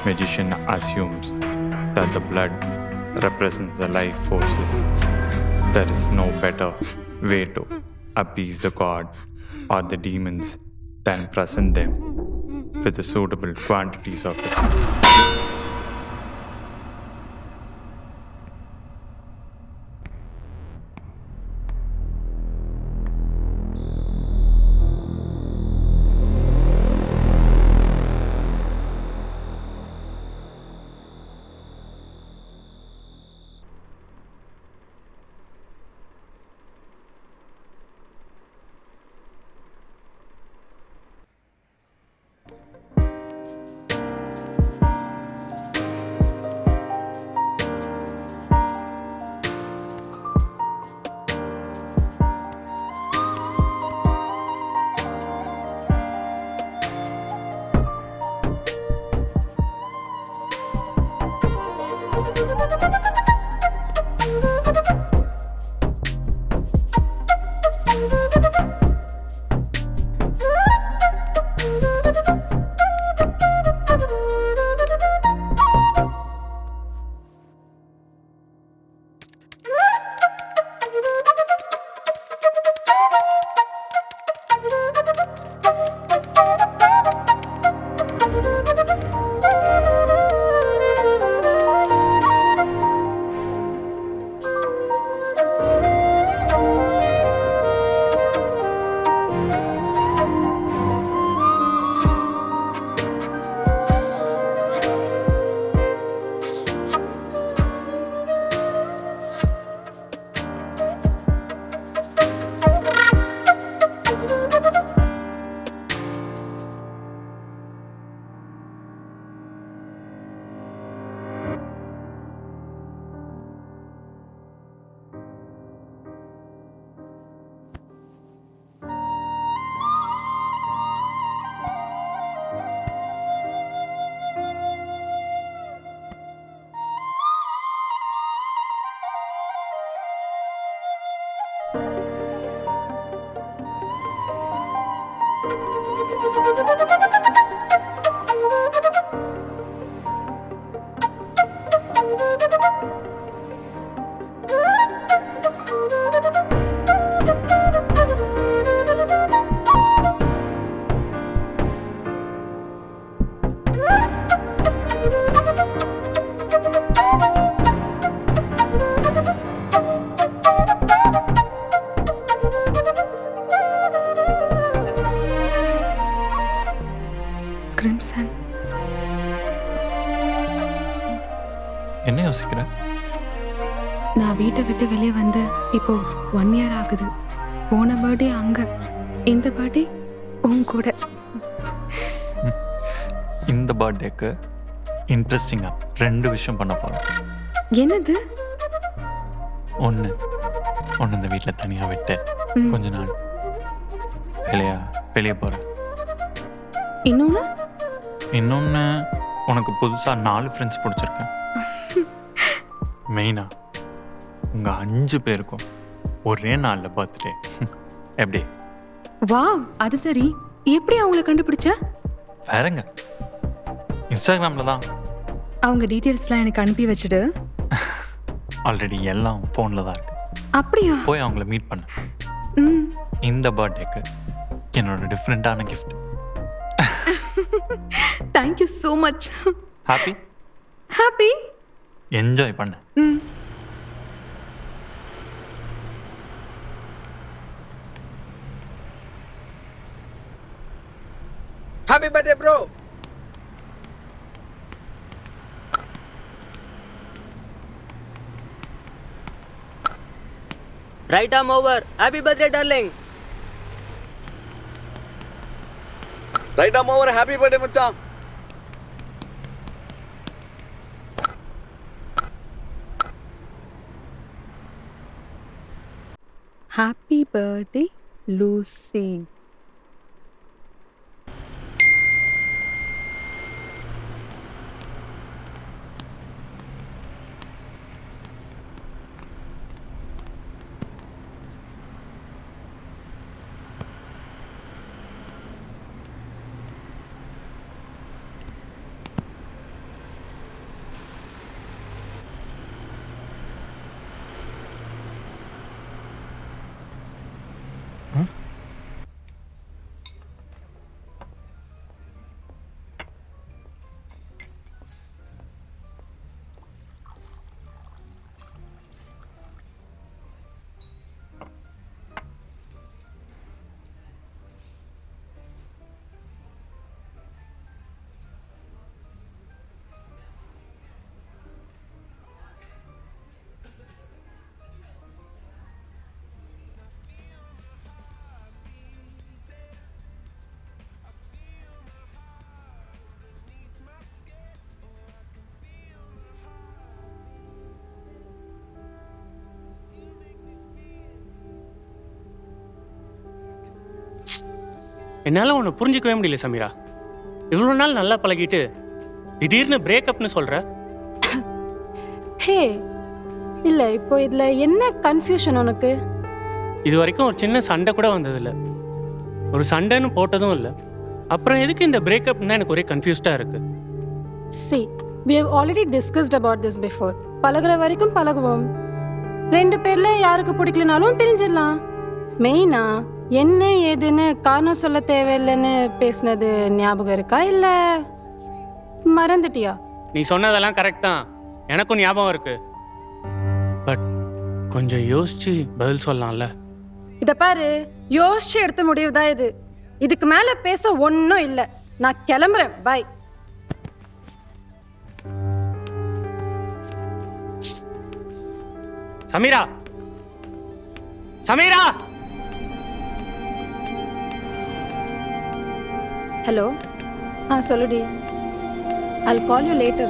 magician assumes that the blood represents the life forces. There is no better way to appease the god or the demons than present them with the suitable quantities of it. Crimson, என்ன யோசிக்கிற? நான் வீட்டை விட்டு வெளியே வந்து இப்போ 1 year ஆகுது. போன பர்த்டே அங்க, இந்த பர்த்டே உன் கூட. இந்த பர்த்டேக்கு இன்ட்ரெஸ்டிங்காக 2 விஷயம் பண்ண போகிறோம். என்னது? ஒன்று இந்த வீட்டில் தனியாக விட்டு கொஞ்ச நாள் வெளியே போகிறேன். இன்னொன்று உனக்கு புதுசாக 4 ஃப்ரெண்ட்ஸ் பிடிச்சிருக்கேன். மெயினாக உங்கள் 5 பேருக்கும் ஒரே நாளில் பர்த்டே. எப்படி? வாவ், அது சரி. எப்படி அவங்கள கண்டுபிடிச்ச? வேறங்க, இன்ஸ்டாகிராமில் தான். அவங்க டீட்டெயில்ஸ்லாம் எனக்கு அனுப்பி வச்சுடு. ஆல்ரெடி எல்லாம் ஃபோனில் தான் இருக்கு. அப்படியா? போய் அவங்கள மீட் பண்ண. இந்த பர்த்டேக்கு என்னோட டிஃப்ரெண்ட்டான gift. Thank you so much. Happy enjoy பண்ண. Happy birthday bro. Right arm over. Happy birthday darling. Right arm over. Happy birthday மச்சான். Happy birthday Lucy. என்னால் உன்னை புரிஞ்சிக்கவே முடியல சமீரா. இவ்வளோ நாள் நல்லா பழகிட்டு திடீர்னு பிரேக்கப்னு சொல்கிற. ஹே இல்லை, இப்போ இதில் என்ன கன்ஃபியூஷன் உனக்கு? இது வரைக்கும் ஒரு சின்ன சண்டை கூட வந்ததில்லை, ஒரு சண்டைன்னு போட்டதும் இல்லை. அப்புறம் எதுக்கு இந்த பிரேக்கப்னா எனக்கு ஒரே கன்ஃபியூஸ்டாக இருக்குது. See, we have already discussed about this before. பழகுற வரைக்கும் பழகுவோம். 2 பேர்ல யாருக்கு பிடிக்கலனாலும் பிரிஞ்சிடலாம். மெயினா என்ன ஏதுன்னு காரணம் சொல்ல தேவையில்லைன்னு பேசினது ஞாபகம் இருக்கா இல்லை மறந்துட்டியா? நீ சொன்னதெல்லாம் கரெக்ட் தான், எனக்கும் ஞாபகம் இருக்கு. பட் கொஞ்சம் யோசிச்சு பதில் சொல்லலாம்ல. இதை பாரு, யோசிச்சு எடுத்த முடிவு தான் இது. இதுக்கு மேலே பேச ஒன்றும் இல்லை. நான் கிளம்புறேன். பாய். சமீரா, சமீரா. ஹலோ. சொல்லுடி. I'll call you later.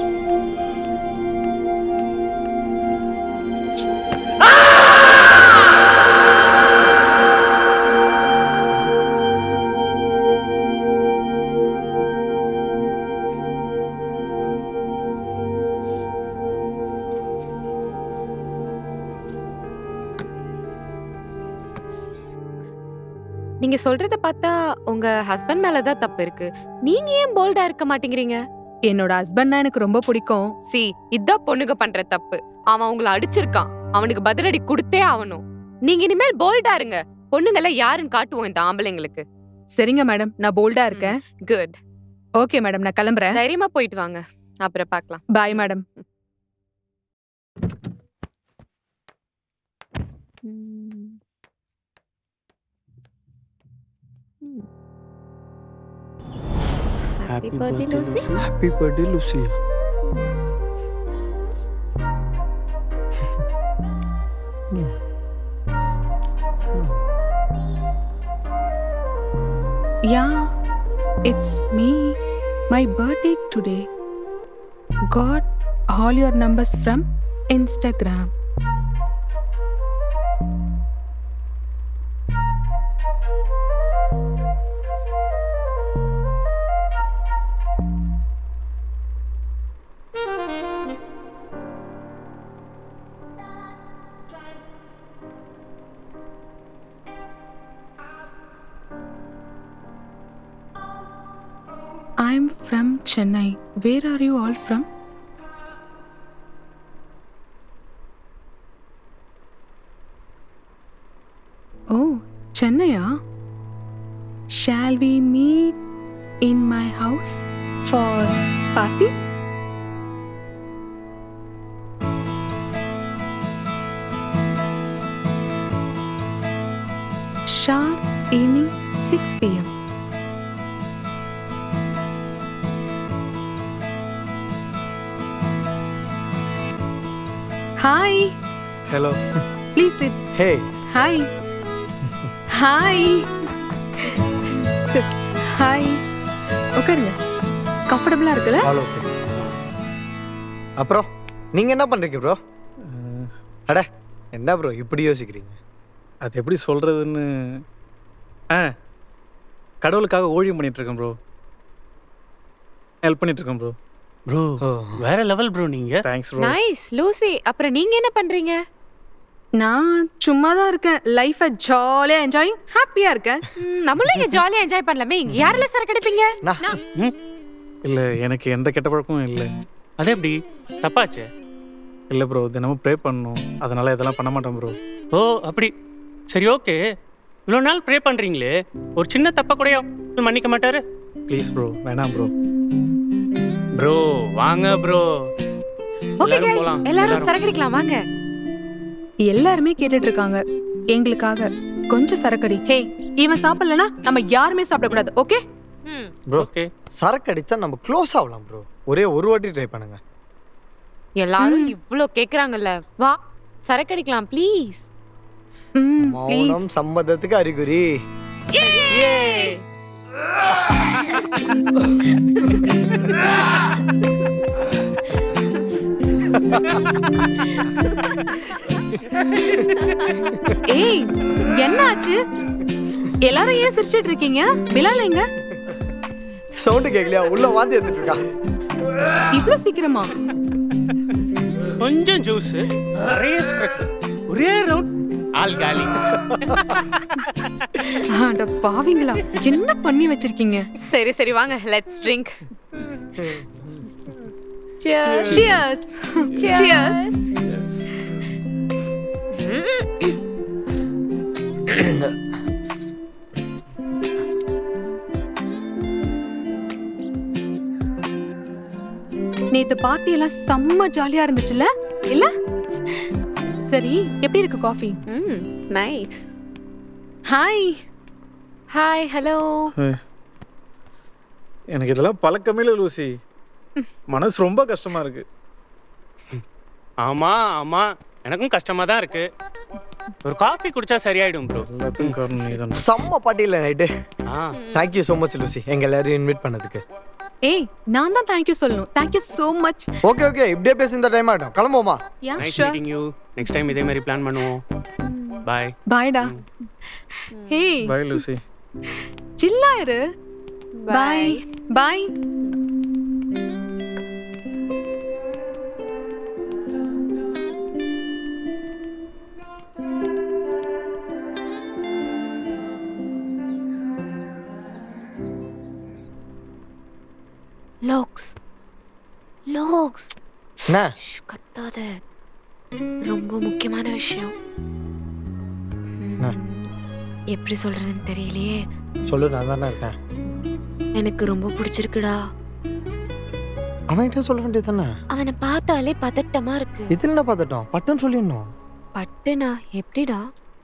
நீங்க சொல்றத பார்த்தா உங்க ஹஸ்பண்ட் மேல தான் தப்பு இருக்கு. நீங்க ஏன் போல்டா இருக்க மாட்டேங்கிறீங்க? என்னோட ஹஸ்பண்ட்னா எனக்கு ரொம்ப பிடிக்கும். சி, இதான் பொண்ணுங்க பண்ற தப்பு. அவன் உங்களை அடிச்சிருக்கான், அவனுக்கு பதிலடி கொடுத்தே ஆகணும். நீங்க இனிமேல் போல்டா இருங்க. பொண்ணுங்கள யாருன்னு காட்டுவோம் இந்த ஆம்பளைங்களுக்கு. சரிங்க மேடம், நான் போல்டா இருக்கேன். குட். ஓகே மேடம், நான் கிளம்புறேன். தைரியமா போயிட்டு வாங்க, அப்புறம் பார்க்கலாம். Bye madam. Happy birthday, Lucy. Happy birthday Lucia. Yeah, it's me. My birthday today. Got all your numbers from Instagram. I'm from Chennai. Where are you all from? Oh, Chennai. Shall we meet in my house for party? Sharp evening 6 p.m. Hi. Hello. Please sit. Hey, Hi. Hi. Sit. Hi. உட்காருங்க. கம்ஃபர்டபுளா இருக்குல்ல? All okay. அப்புறம் நீங்க என்ன பண்றீங்க bro? அட என்ன bro இப்படி யோசிக்கிறீங்க? அது எப்படி சொல்கிறதுன்னு கடவுளுக்காக ஊழியம் பண்ணிகிட்ருக்கேன் ப்ரோ. ஹெல்ப் பண்ணிகிட்ருக்கேன் ப்ரோ. ப்ரோ வேற லெவல் ப்ரோ நீங்க. Thanks bro. நைஸ். லூசி, அப்புறம் நீங்க என்ன பண்றீங்க? நான் சும்மா தான் இருக்கேன். லைஃபை ஜாலியாக என்ஜாயிங் ஹாப்பியாக இருக்கேன். நம்மளும் இங்க ஜாலியா என்ஜாய் பண்ணலாமே. இங்க யாரெல்லாம் சரக்கு அடிப்பீங்க? இல்லை, எனக்கு எந்த கெட்ட பழக்கமும் இல்லை. அது எப்படி தப்பாச்சே? இல்லை ப்ரோ, தினமும் ப்ரே பண்ணணும், அதனால் இதெல்லாம் பண்ண மாட்டேன் ப்ரோ. ஓ அப்படி. சரி ஓகே. இவ்வளோ நாள் ப்ரே பண்ணுறீங்களே, ஒரு சின்ன தப்பை கூட மன்னிக்க மாட்டாரு? ப்ளீஸ் ப்ரோ, வேணாம் ப்ரோ. ப்ரோ வாங்க ப்ரோ. ஓகே गाइस, எல்லாரும் சரக்கு அடிக்கலாம் வாங்க. எல்லாருமே கேட்டுட்டு இருக்காங்க எங்களுக்காக கொஞ்சம் சரக்கடி. ஹே, இவன் சாப்பிடலனா நம்ம யாருமே சாப்பிடக்கூடாது. Okay bro, okay. சரக்கு அடிச்சா நம்ம க்ளோஸ் ஆகலாம் ப்ரோ. ஒரே ஒரு வாட்டி ட்ரை பண்ணுங்க. எல்லாரும் இவ்ளோ கேக்குறாங்கல்ல, வா சரக்கு அடிக்கலாம் ப்ளீஸ். மௌனம் சம்மதத்துக்கு அறிகுறி. ஏய், என்ன ஆச்சு? எல்லாரும் ஏன் சிரிச்சிட்டு இருக்கீங்க? பிலால் எங்க? சவுண்ட் கேக்கலையா? உள்ள வாந்தி எடுத்துட்டு இருக்கா. இவ்ளோ சீக்கிரமா? கொஞ்சம் ஜூஸ், நிறைய ஸ்ப்ரெட், ஒரே ரவுண்ட் ஆல் காலி. அட பாவிங்களா, என்ன பண்ணி வச்சிருக்கீங்க? சரி சரி வாங்க, let's drink. Cheers. Cheers. Cheers. நேத்து பார்ட்டி எல்லாம் செம்ம ஜாலியா இருந்துச்சுல? இல்ல? சரி, எப்படி இருக்கு coffee? Nice. Hi. Hi, hello. எனக்கு இதெல்லாம் பழக்கமே இல்லை லூசி. மனசு ரொம்ப கஷ்டமா இருக்கு. ஆமா ஆமா, எனக்கும் கஷ்டமா தான் இருக்கு. ஒரு காஃபி குடிச்சா சரியாயிடும் ப்ரோ. எல்லாத்துக்கும் காரணம் நீதான். செம்ம பார்ட்டியில் night. Thank you so much Lucy, எங்க எல்லாரையும் இன்வைட் பண்ணதுக்கு. ஏய், நான் தான் தேங்க்யூ சொல்லணும். Thank you so much. Okay okay, இப்படியே பேசி இந்த டைம் ஆகிடும். கிளம்புவோமா? Yeah nice sure. Meeting you. Next time இதே மாதிரி பிளான் பண்ணுவோம். பை. பாய்டா. ஹே, பை லூசி. சில்லா இரு. பை. பை. லோக்ஸ் லோக்ஸ் என்ன கத்தாத, ரொம்ப முக்கியமான விஷயம். எப்படி சொல்றதுன்னு தெரியலையே. சொல்லு, நான் தானே இருக்கேன். எனக்கு ரொம்ப பிடிச்சிருக்குடா. அவன்கிட்ட சொல்ல வேண்டியது தானே? அவனை பார்த்தாலே பதட்டமா இருக்கு. இதில் என்ன பார்த்துட்டோம்? பட்டுன்னு சொல்லிடணும். பட்டுனா எப்படிடா?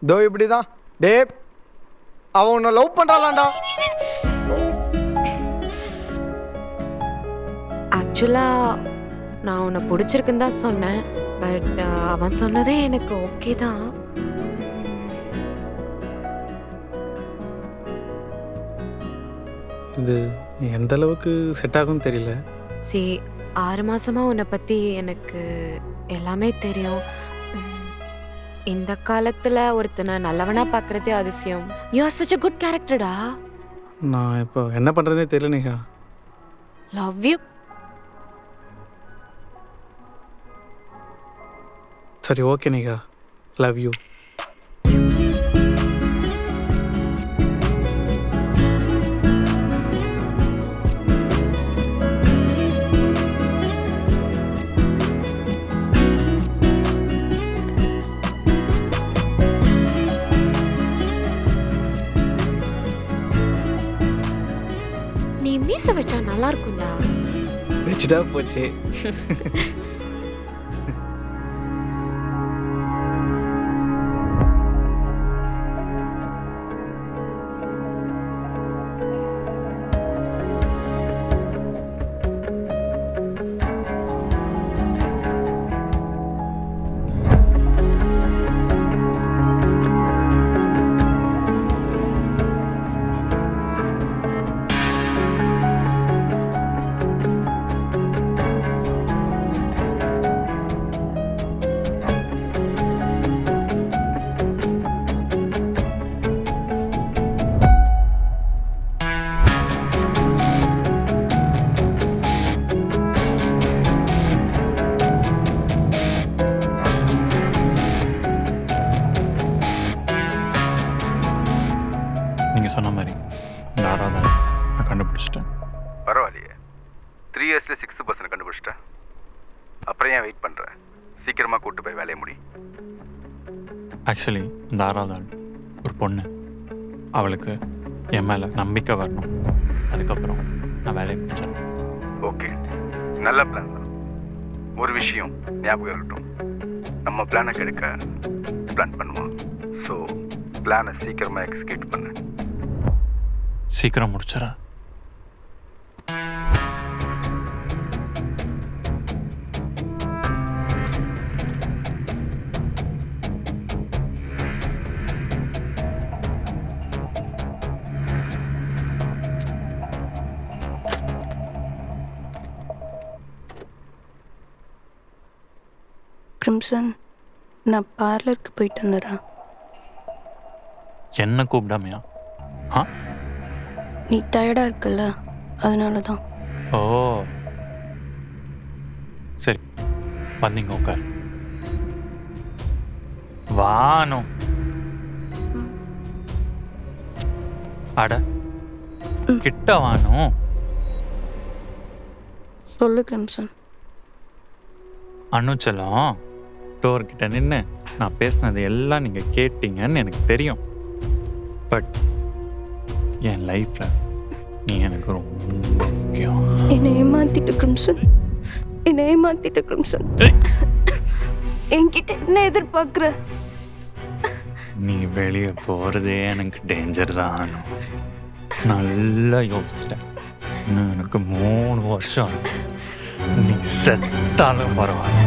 தோ இப்படிதான். டே, அவன் உன்னை லவ் பண்றாளாண்டா. ஆக்சுவலா நான் உன்னை பிடிச்சிருக்குன்னு தான் சொன்னேன். பட் அவன் சொன்னதே எனக்கு ஓகே தான். இது எந்த அளவுக்கு செட் ஆகும்னு தெரியல. 6 மாசமா உன்னை பத்தி எனக்கு எல்லாமே தெரியும். இந்த காலத்துல ஒருத்தனை நல்லவனா பார்க்கறதே அதிசயம். You are such a good கேரக்டர்டா. நான் இப்போ என்ன பண்ணுறதுனே தெரியல நேஹா. Love you. சரி, ஓகே நேஹா, லவ் யூ. நீ மீச வச்சா நல்லா இருக்கும்டா. வச்சுட்டா போச்சு. நீங்கள் சொன்ன மாதிரி இந்த 6வது ஆளை நான் கண்டுபிடிச்சிட்டேன். பரவாயில்லையே, 3 இயர்ஸில் 6th பர்சனை கண்டுபிடிச்சிட்டேன். அப்புறம் ஏன் வெயிட் பண்ணுறேன்? சீக்கிரமாக கூப்பிட்டு போய் வேலையை முடி. ஆக்சுவலி இந்த 6வது ஆள் ஒரு பொண்ணு. அவளுக்கு என் மேலே நம்பிக்கை வரணும். அதுக்கப்புறம் நான் வேலையை முடிச்சேன். ஓகே, நல்ல பிளான் தான். ஒரு விஷயம் ஞாபகம் இருக்கட்டும், நம்ம பிளானை கெடுக்க பிளான் பண்ணுவோம். ஸோ பிளானை சீக்கிரமாக எக்ஸிக்யூட் பண்ணு. சீக்கிரம் முடிச்சிடறேன். கிரிம்சன், நான் பார்லருக்கு போயிட்டு வந்துடுறேன். என்ன கூப்பிடாமையா? ஆ, நீ டயர்டாக இருக்குல்ல, அதனால தான். ஓ சரி, வந்தீங்க உட்கார். வானம் அட கிட்ட வானம். சொல்லு கிரிம்சன். அனுச்சலம், டோர்கிட்ட நின்று நான் பேசினது எல்லாம் நீங்கள் கேட்டீங்கன்னு எனக்கு தெரியும். பட் என் லைஃப்பில் நீ எனக்கு ரொம்ப முக்கியம். என்னை ஏமாத்திட்டு கிரிம்சன், என்னை ஏமாத்திட்டு கிரிம்சன். என்கிட்ட என்ன எதிர்பார்க்குற? நீ வெளியே போகிறதே எனக்கு டேஞ்சர் தான். நல்லா யோசிச்சிட்டேன். இன்னும் எனக்கு 3 வருஷம் இருக்கு. நீ செத்தாலும் பரவாயில்ல.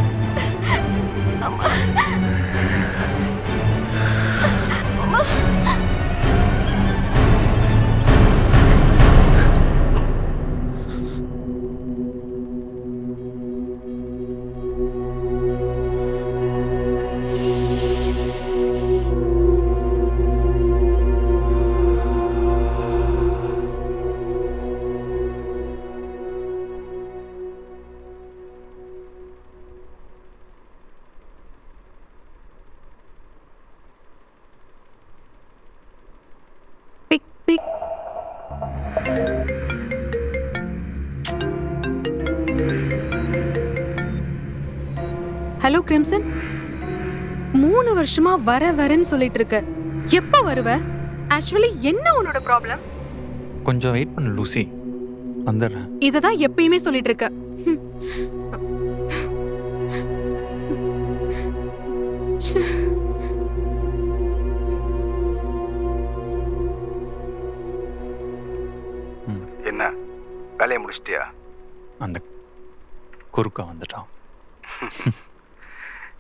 ஹலோ கிரிம்சன், 3 வருஷமா வரேன்னு சொல்லிட்டு இருக்க. எப்ப வருவ? ஆக்சுவலி என்ன உன்னோட ப்ராப்ளம்? கொஞ்சம் வெயிட் பண்ணு லூசி, வந்துடுறேன். இதை தான் எப்பயுமே சொல்லிட்டு இருக்க. என்ன வேலையை முடிச்சிட்டியா? அந்த குறுக்கா வந்துட்டான்.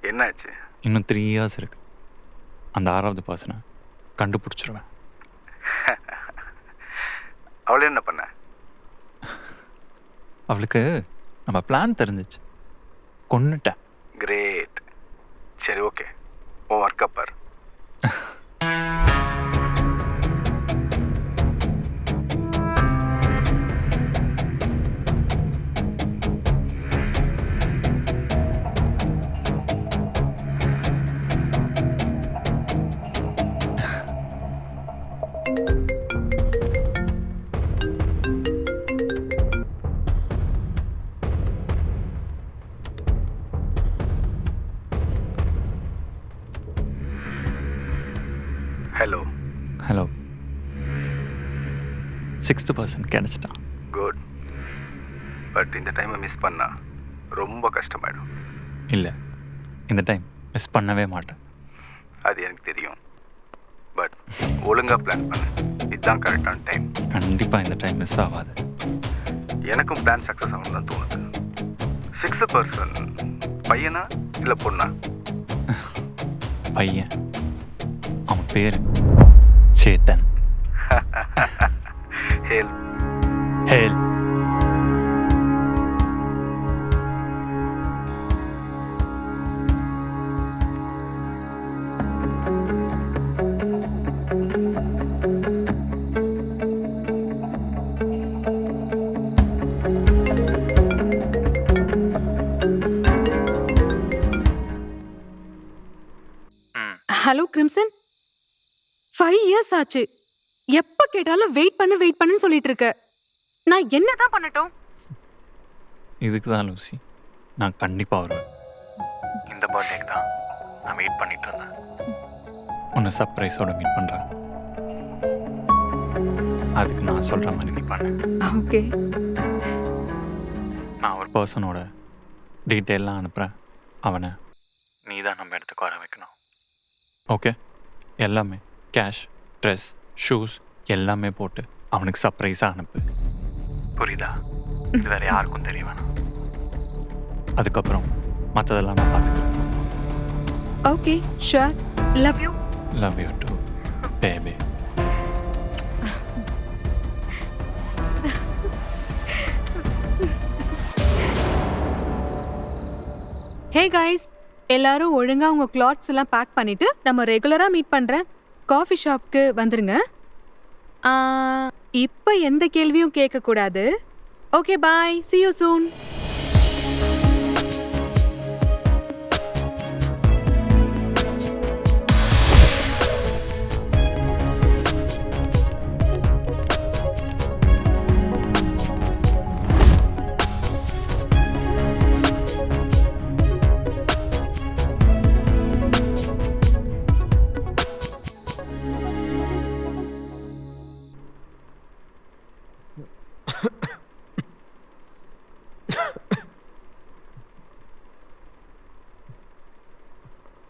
என்னாச்சு? இன்னும் 3 years இருக்கு. அந்த 6வது பர்சனை கண்டுபிடிச்சிருவேன். அவளே என்ன பண்ண? அவளுக்கு நம்ம பிளான் தெரிஞ்சிச்சு, கொன்னுட்டேன். கிரேட். சரி ஓகே, உன் ஒர்க் பார். ஹலோ. ஹலோ, 6th பர்சன் கிடைச்சிட்டான். குட். பட் இந்த டைமை மிஸ் பண்ணா ரொம்ப கஷ்டமாயிடும். இல்லை, இந்த டைம் மிஸ் பண்ணவே மாட்டேன். அது எனக்கு தெரியும். பட் ஒழுங்காக பிளான் பண்ணு, இதுதான் கரெக்டான டைம். கண்டிப்பாக இந்த டைம் மிஸ் ஆகாது. எனக்கும் பிளான் சக்ஸஸ் ஆகும் தான் தோணுது. 6th பர்சன் பையனா இல்லை பொண்ணா? பையன். அவன் பேர் Chetan. Hale. Hale. Hello crimson, 5 years ஆச்சு. எப்ப கேட்டாலும் வெயிட் பண்ணுன்னு சொல்லிட்டு இருக்க. நான் என்னதான் பண்ணட்டும்? இதுக்கு தான் லூசி, நான் கண்டிப்பாக வருவேன். இந்த பர்த்டேக்கு தான் நான் வெயிட் பண்ணிட்டு இருந்தேன். உன்னை சர்ப்ரைஸோட மீட் பண்ணுறேன். அதுக்கு நான் சொல்கிற மாதிரி நீ பண்ணு. ஓகே. நான் ஒரு பர்சனோட டீட்டெயிலாம் அனுப்புகிறேன். அவனை நீ தான் நம்ம இடத்துக்கு வர வைக்கணும். ஓகே? எல்லாமே கேஷ், ட்ரெஸ், ஷூஸ் எல்லாமே போட்டு அவனுக்கு சர்ப்ரைஸாக அனுப்பு. புரியுதா? இது வேறு யாருக்கும் தெரிய வேணாம். அதுக்கப்புறம் மற்றதெல்லாம் நான் பார்த்துக்கிறேன். Okay, sure. Love you. Love you too baby. Hey guys, எல்லாரும் ஒழுங்கா உங்க கிளாத்ஸ் எல்லாம் பேக் பண்ணிட்டு நம்ம ரெகுலரா மீட் பண்றேன் காஃபி ஷாப்க்கு வந்துருங்க. இப்போ எந்த கேள்வியும் கேட்க கூடாது. Okay, bye. See you soon.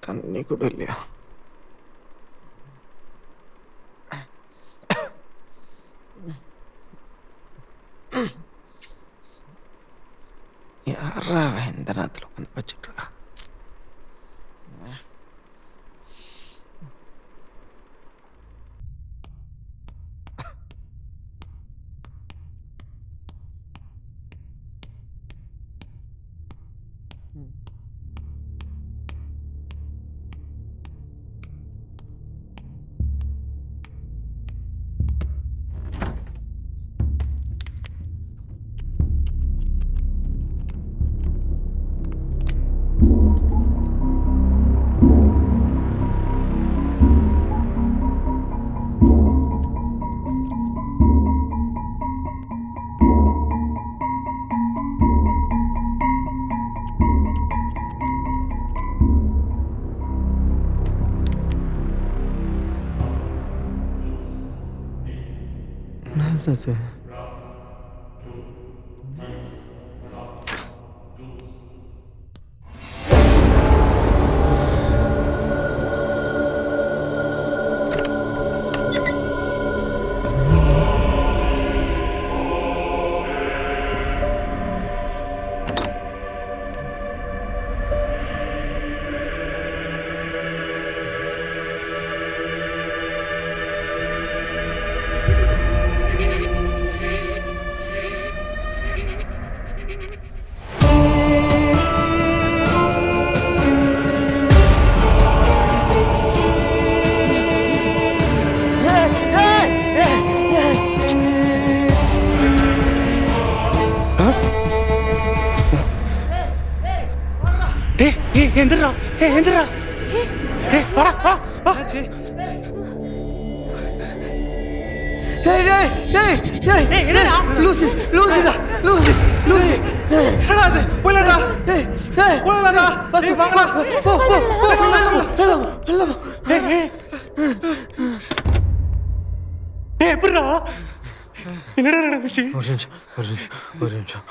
தண்ணி கூட இல்லையா? யாரா இந்த நேரத்தில் உட்காந்து வச்சுட்டு இருக்கா? எந்திரா எந்திரா எப்படா என்னடா நடந்துச்சு? ஒரு நிமிஷம்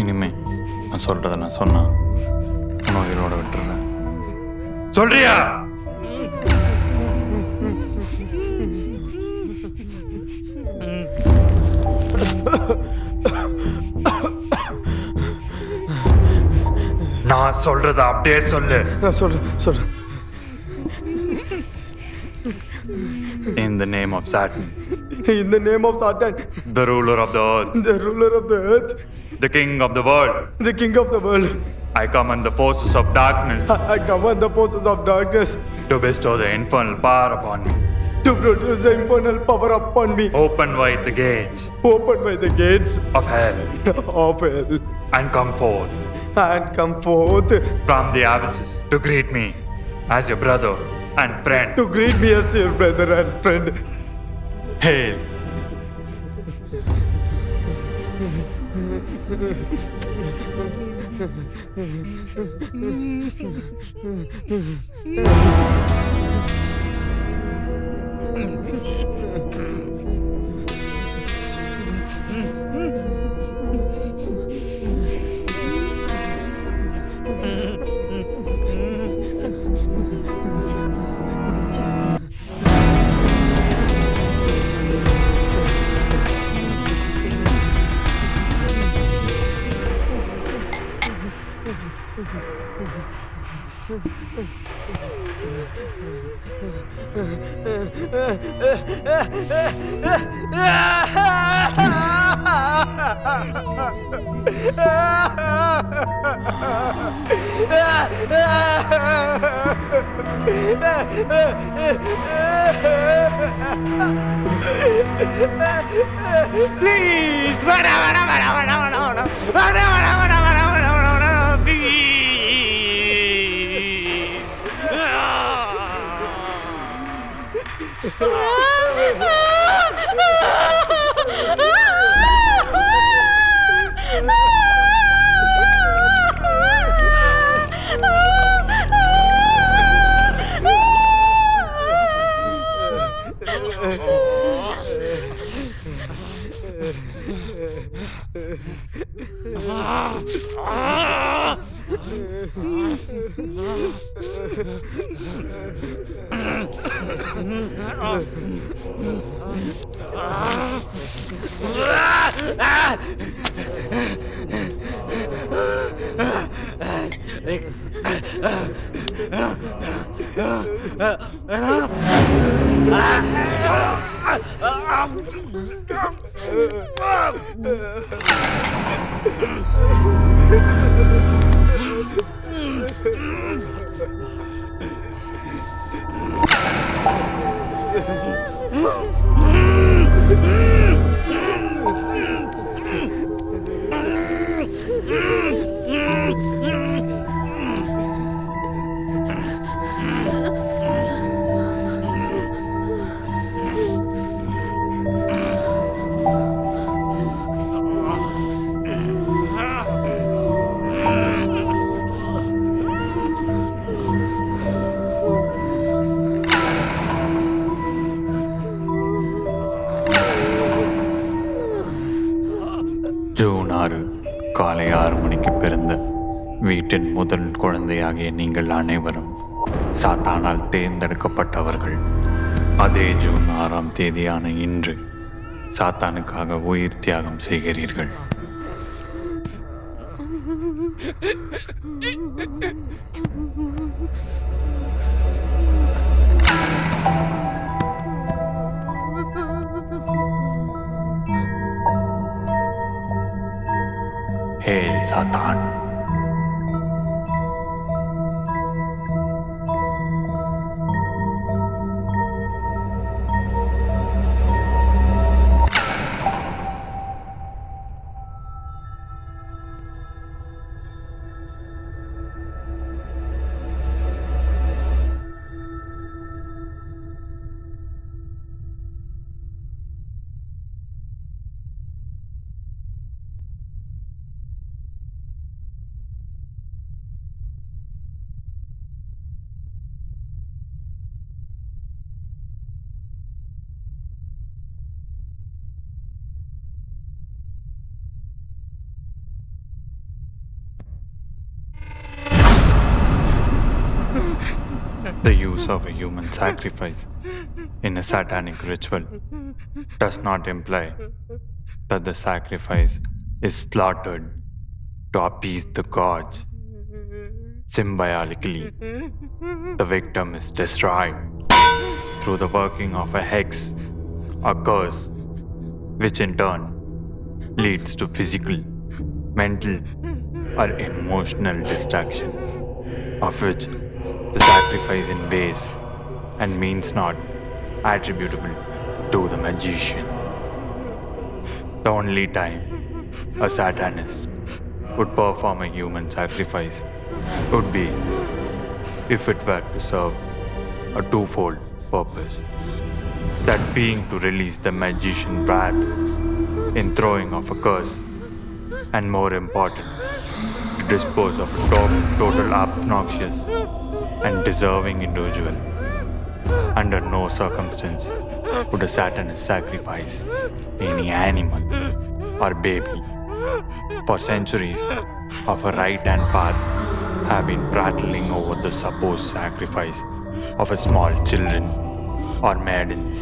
இனிமே நான் சொல்கிறத நான் சொன்னா உன்னை உயிரோட விட்டுறேன். சொல்றியா? நான் சொல்றத அப்படியே சொல்லு. சொல்றேன். In the name of Saturn, In the name of Satan, the ruler of the earth, the ruler of the earth, the king of the world, the king of the world, I command the forces of darkness I command the forces of darkness to bestow the infernal power upon me. to produce the infernal power upon me. Open wide the gates Open by the gates of hell of hell and come forth and come forth from the abysses to greet me as your brother and friend. to greet me as your brother and friend. Hail! Please வேணா வேணா வேணா வேணா வேணா வேணா வேணா வேணா வேணா வேணா வேணா வேணா வேணா ப்ளீஸ். ஜூன் 6 காலை 6 மணிக்கு பிறந்த வீட்டின் முதல் குழந்தையாகிய நீங்கள் அனைவரும் சாத்தானால் தேர்ந்தெடுக்கப்பட்டவர்கள். அதே ஜூன் 6ஆம் தேதியான இன்று சாத்தானுக்காக உயிர் தியாகம் செய்கிறீர்கள். Hail Satan. The use of a human sacrifice in a satanic ritual does not imply that the sacrifice is slaughtered to appease the gods. Symbolically, the victim is destroyed through the working of a hex or curse, which in turn leads to physical, mental, or emotional destruction, of which the sacrifice in ways and means not attributable to the magician. The only time a satanist would perform a human sacrifice would be if it were to serve a twofold purpose, that being to release the magician's wrath in throwing of a curse, and more important, to dispose of a total obnoxious and deserving individual. Under no circumstance would a satanist sacrifice any animal or baby. For centuries of a right-hand path have been prattling over the supposed sacrifice of a small children or maidens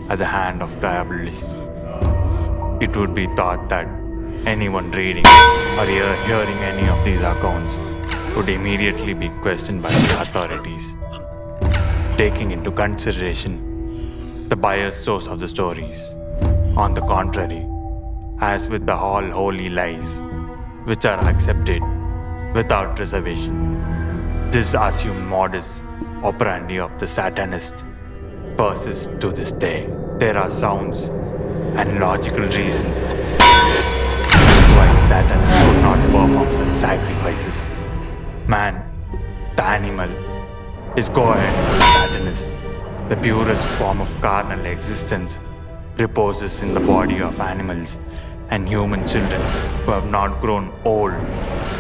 at the hand of diabolists. It would be thought that anyone reading or hearing any of these accounts would immediately be questioned by the authorities, taking into consideration the biased source of the stories. On the contrary, as with the all holy lies which are accepted without reservation, this assumed modus operandi of the Satanists persists to this day. There are sounds and logical reasons why the Satanists could not perform such sacrifices. Man, the animal, is co-heir to the Satanist. The purest form of carnal existence reposes in the body of animals and human children who have not grown old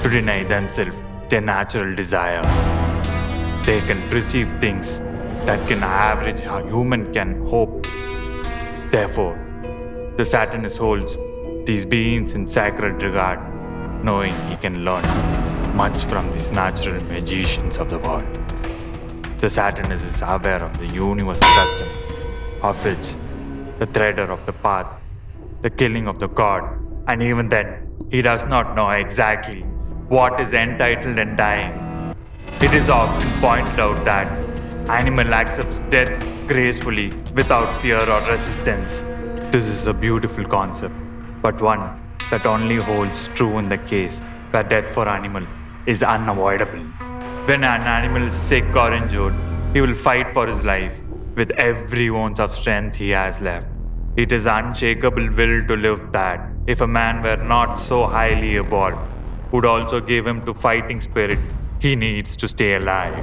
to deny themselves their natural desire. They can perceive things that can average how human can hope. Therefore, the Satanist holds these beings in sacred regard, knowing he can learn much from these natural magicians of the world. The Satanist is aware of the universal custom of which the threader of the path, the killing of the god, and even then, he does not know exactly what is entitled and dying. It is often pointed out that animal accepts death gracefully without fear or resistance. This is a beautiful concept, but one that only holds true in the case where death for animal is unavoidable. When an animal is sick or injured, he will fight for his life with every ounce of strength he has left. It is unshakable will to live that, if a man were not so highly evolved, would also give him to fighting spirit he needs to stay alive.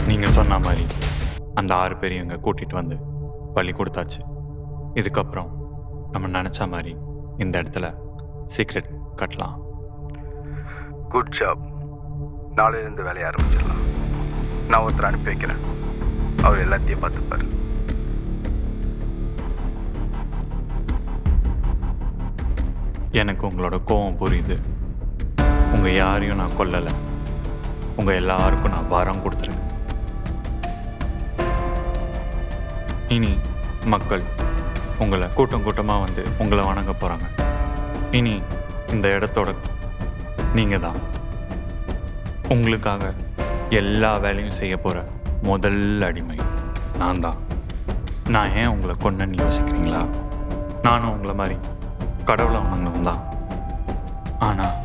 நீங்கள் சொன்ன மாதிரி அந்த 6 பேரையும் இங்கே கூட்டிகிட்டு வந்து பள்ளி கொடுத்தாச்சு. இதுக்கப்புறம் நம்ம நினச்ச மாதிரி இந்த இடத்துல சீக்ரெட் கட்டலாம். Good job. நாளையிலேருந்து வேலையை ஆரம்பிச்சிடலாம். நான் ஒருத்தர் அனுப்பி வைக்கிறேன். அவர் எல்லாத்தையும் பார்த்துப்பார். எனக்கு உங்களோட கோவம் புரியுது. உங்கள் யாரையும் நான் கொல்லலை. உங்கள் எல்லாருக்கும் நான் வரம் கொடுத்துருங்க. இனி மக்கள் உங்களை கூட்டம் கூட்டமாக வந்து உங்களை வணங்க போகிறாங்க. இனி இந்த இடத்தோட நீங்கள் தான். உங்களுக்காக எல்லா வேலையும் செய்ய போகிற முதல் அடிமை நான் தான். நான் ஏன் உங்களை கொன்னேன்னு யோசிக்கிறீங்களா? நானும் உங்களை மாதிரி கடவுளை வணங்கணும் தான். ஆனால்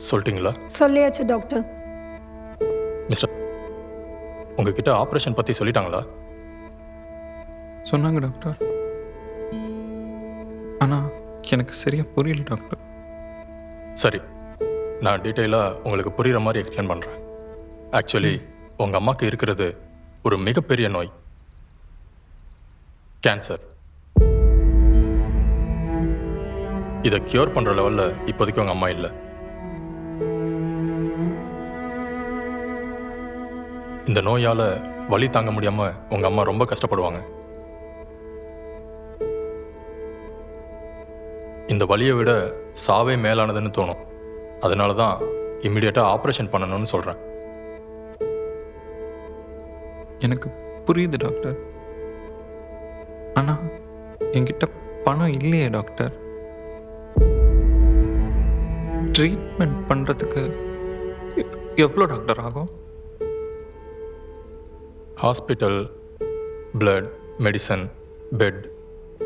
சொல்லிட்டீங்களா? சொல்லியாச்சு டாக்டர். மிஸ்டர், உங்ககிட்ட ஆப்ரேஷன் பற்றி சொல்லிட்டாங்களா? சொன்னாங்க டாக்டர். ஆனால் எனக்கு சரியாக புரியல டாக்டர். சரி, நான் டீட்டெயிலாக உங்களுக்கு புரிகிற மாதிரி எக்ஸ்பிளைன் பண்ணுறேன். ஆக்சுவலி உங்கள் அம்மாவுக்கு இருக்கிறது ஒரு மிகப்பெரிய நோய், கேன்சர். இதை க்யூர் பண்ணுற லெவலில் இப்போதைக்கு உங்கள் அம்மா இல்லை. இந்த நோயால் வலி தாங்க முடியாமல் உங்கள் அம்மா ரொம்ப கஷ்டப்படுவாங்க. இந்த வலியை விட சாவே மேலானதுன்னு தோணும். அதனால தான் இம்மிடியட்டாக ஆப்ரேஷன் பண்ணணும்னு சொல்கிறேன். எனக்கு புரியுது டாக்டர். ஆனால் என்கிட்ட பணம் இல்லையே டாக்டர். ட்ரீட்மெண்ட் பண்ணுறதுக்கு எவ்வளோ டாக்டர் ஆகும்? ஹாஸ்பிட்டல், பிளட், மெடிசன், பெட்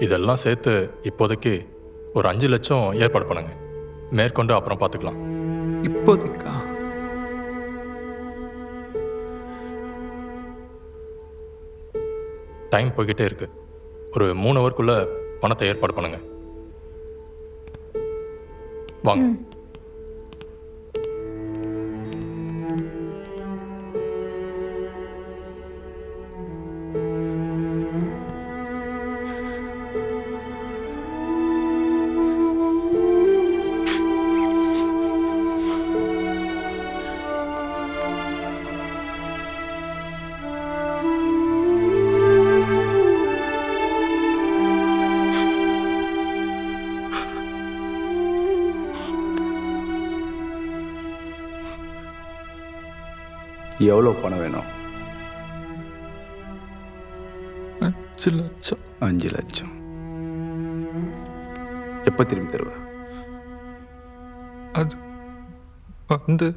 இதெல்லாம் சேர்த்து இப்போதைக்கு ஒரு 5 லட்சம் ஏற்பாடு பண்ணுங்க. மேற்கொண்டு அப்புறம் பார்த்துக்கலாம். இப்போதைக்கா? டைம் போய்கிட்டே இருக்கு. ஒரு 3 ஹவருக்குள்ள பணத்தை ஏற்பாடு பண்ணுங்க. வாங்க. எவ்வளோ பணம் வேணும்? 5 லட்சம். 5 லட்சம். எப்போ திரும்பி தருவ? அது வந்து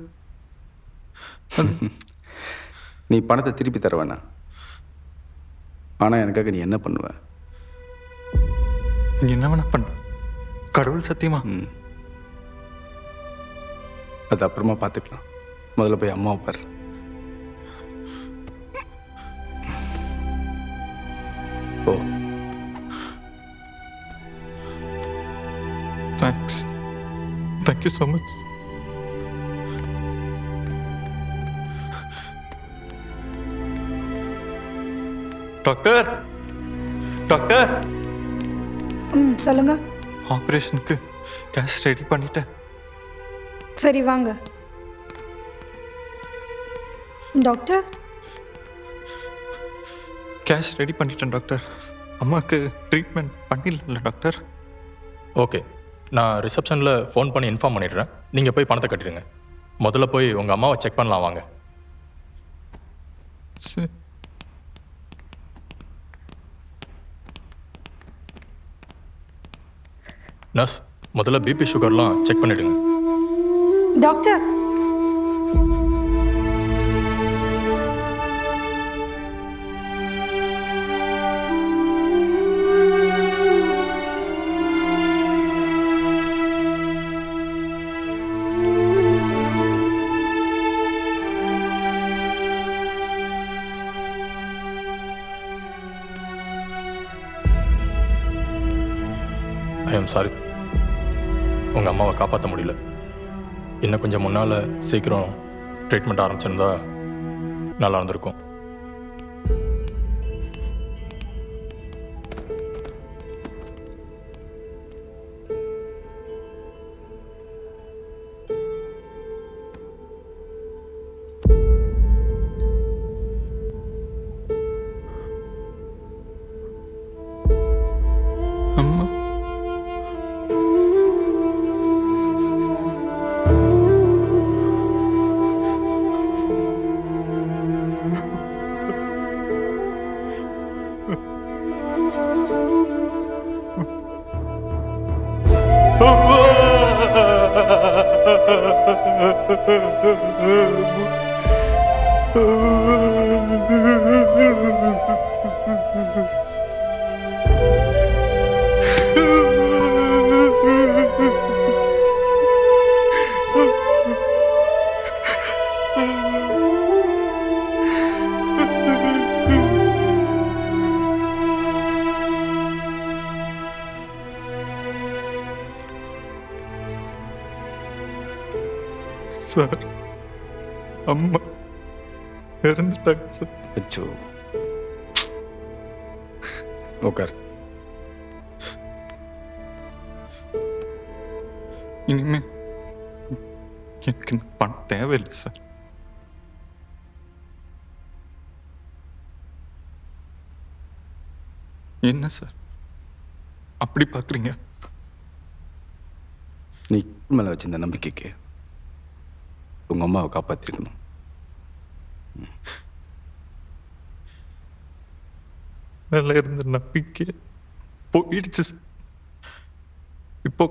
நீ பணத்தை திருப்பி தருவேண்ணா, ஆனால் எனக்காக நீ என்ன பண்ணுவ? என்ன வேணா பண்ண, கடவுள் சத்தியமா. அது அப்புறமா பார்த்துக்கலாம். முதல்ல போய் அம்மாவை பாரு. ஓ, thanks. Thank you so much. Doctor, doctor. சொல்லுங்க. ஆப்ரேஷனுக்கு கேஷ் ரெடி பண்ணிட்டேன். சரி வாங்க. டாக்டர், கேஷ் ரெடி பண்ணிட்டேன் டாக்டர். அம்மாவுக்கு ட்ரீட்மெண்ட் பண்ணிடல டாக்டர். ஓகே, நான் ரிசப்ஷனில் ஃபோன் பண்ணி இன்ஃபார்ம் பண்ணிடுறேன். நீங்கள் போய் பணத்தை கட்டிடுங்க. முதல்ல போய் உங்கள் அம்மாவை செக் பண்ணலாம் வாங்க. சரி. நர்ஸ், முதல்ல பிபி சுகர்லாம் செக் பண்ணிடுங்க. டாக்டர். ஐ எம் சாரி, உங்கள் அம்மாவை காப்பாற்ற முடியல. இன்னும் கொஞ்சம் முன்னால் சீக்கிரம் ட்ரீட்மெண்ட் ஆரம்பிச்சிருந்தா நல்லா இருந்திருக்கும். அம்மா, சார், அம்மா இறந்துட்டாங்க சார். அச்சோ, உட்கார். இனிமே எனக்கு இந்த பணம் தேவையில்லை சார். என்ன சார் அப்படி பார்க்குறீங்க? நீ மேலே வச்சிருந்த நம்பிக்கைக்கு உங்கள் அம்மாவை காப்பாற்றிருக்கணும். மேலே இருந்த நம்பிக்கை போயிடுச்சு சார். இப்போ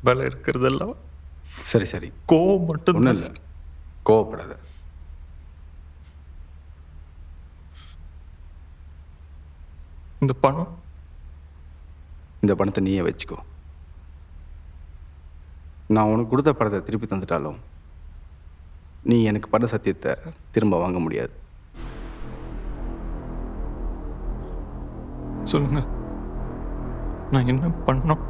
மேலே இருக்கிறதெல்லாம் சரி சரி, கோவம் மட்டும் ஒன்றும் இல்லை, கோவப்படாத. இந்த பணம்? இந்த பணத்தை நீயே வச்சுக்கோ. நான் உனக்கு கொடுத்த பணத்தை திருப்பி தந்துட்டாலும் நீ எனக்கு பண்ண சத்தியத்தை திரும்ப வாங்க முடியாது. சொல்லுங்க, நான் என்ன பண்ணணும்?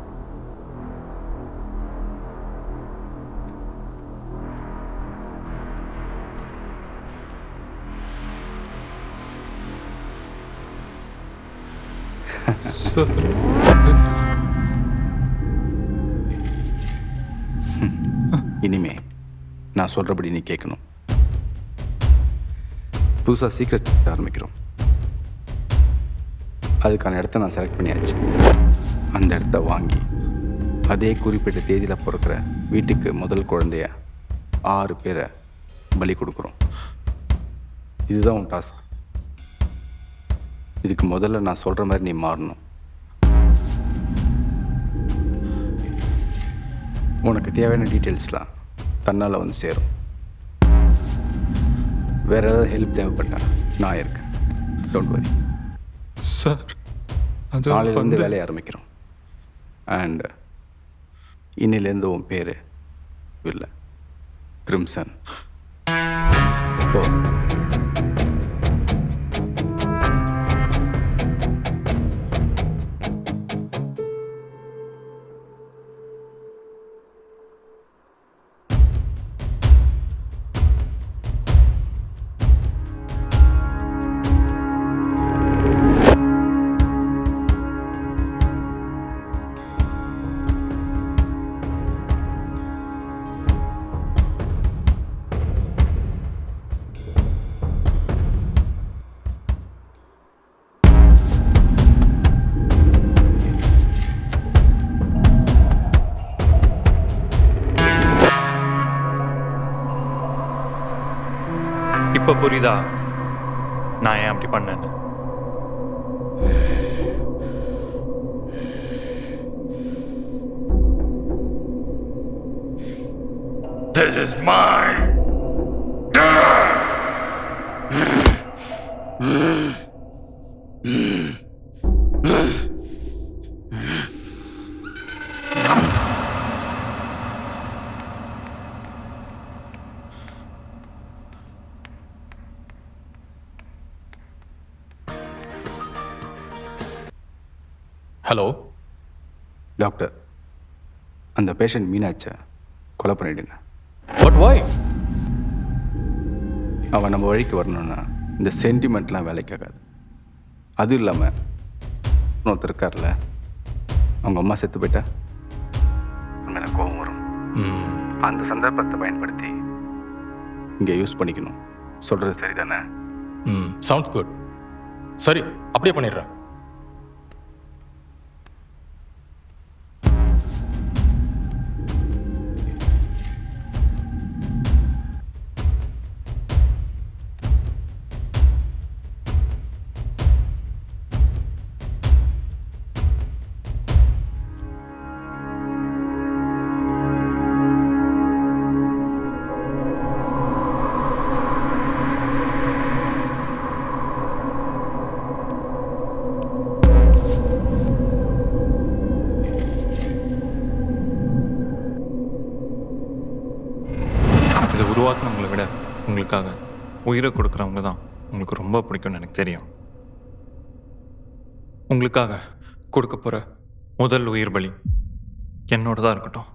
இனிமே நான் சொல்கிறபடி நீ கேட்கணும். புதுசாக சீக்ரெட் ஆரம்பிக்கிறோம். அதுக்கான இடத்த நான் செலக்ட் பண்ணியாச்சு. அந்த இடத்த வாங்கி அதே குறிப்பிட்ட தேதியில் பிறக்கிற வீட்டுக்கு முதல் குழந்தைய 6 பேரை பலி கொடுக்குறோம். இதுதான் உன் டாஸ்க். இதுக்கு முதல்ல நான் சொல்கிற மாதிரி நீ மாறணும். உனக்கு தேவையான டீட்டெயில்ஸ்லாம் தன்னால் வந்து சேரும். வேறு ஏதாவது ஹெல்ப் தேவைப்பட்டா நான் இருக்கேன். Don't worry sir. நாளையிலேருந்து வேலையை ஆரம்பிக்கிறோம். அண்ட் இன்னிலேருந்து உன் பேர் இல்லை, கிரிம்சன். ஓ, இப்போ புரியுதா நான் ஏன் அப்படி பண்ணேன்னு? This is mine. Hello doctor, அந்த பேஷண்ட் மீனாட்சை கொலை பண்ணிவிடுங்க. வாட் வாய்? அவன் நம்ம வழிக்கு வரணும்னா இந்த சென்டிமெண்ட்லாம் வேலைக்காகாது. அதுவும் இல்லாமல் ஒருத்தர் இருக்கார்ல, அவங்க அம்மா செத்து போயிட்டா உண்மையில கோபம் வரும். அந்த சந்தர்ப்பத்தை பயன்படுத்தி இங்கே யூஸ் பண்ணிக்கணும். சொல்கிறது சரிதானே? Sounds good. சரி, அப்படியே பண்ணிடுறேன். இதை உருவாக்குனவங்களை விட உங்களுக்காக உயிரை கொடுக்குறவங்க தான் உங்களுக்கு ரொம்ப பிடிக்கும்னு எனக்கு தெரியும். உங்களுக்காக கொடுக்க போகிற முதல் உயிர் பலி என்னோட தான் இருக்கட்டும்.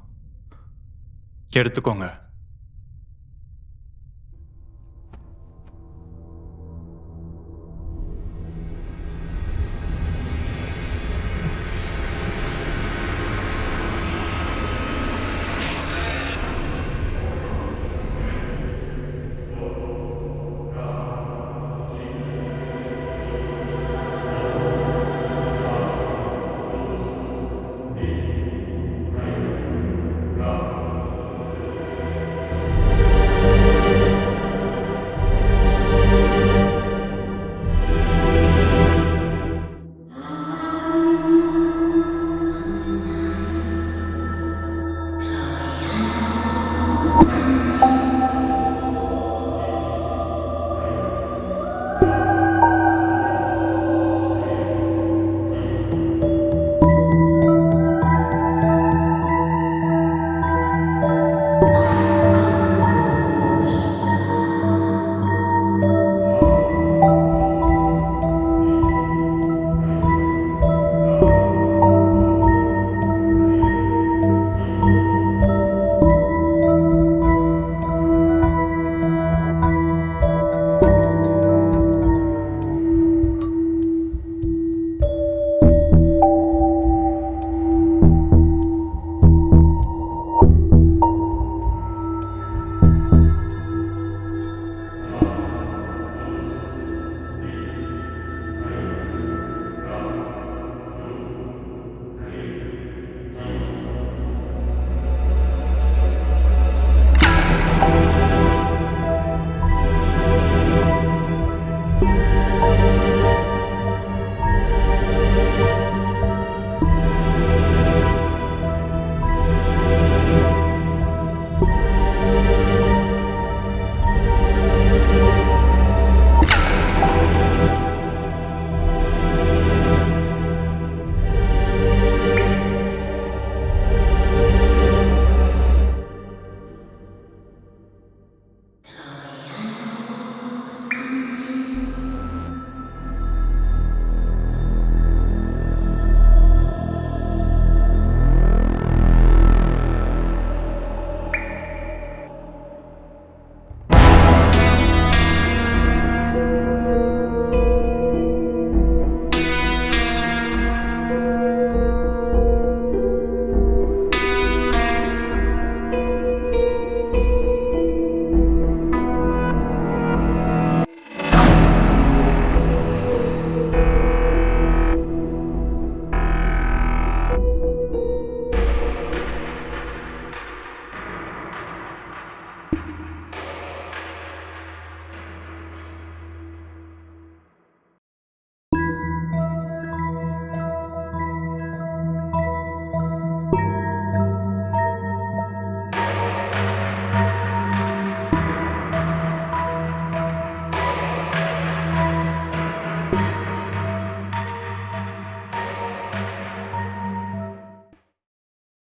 எடுத்துக்கோங்க.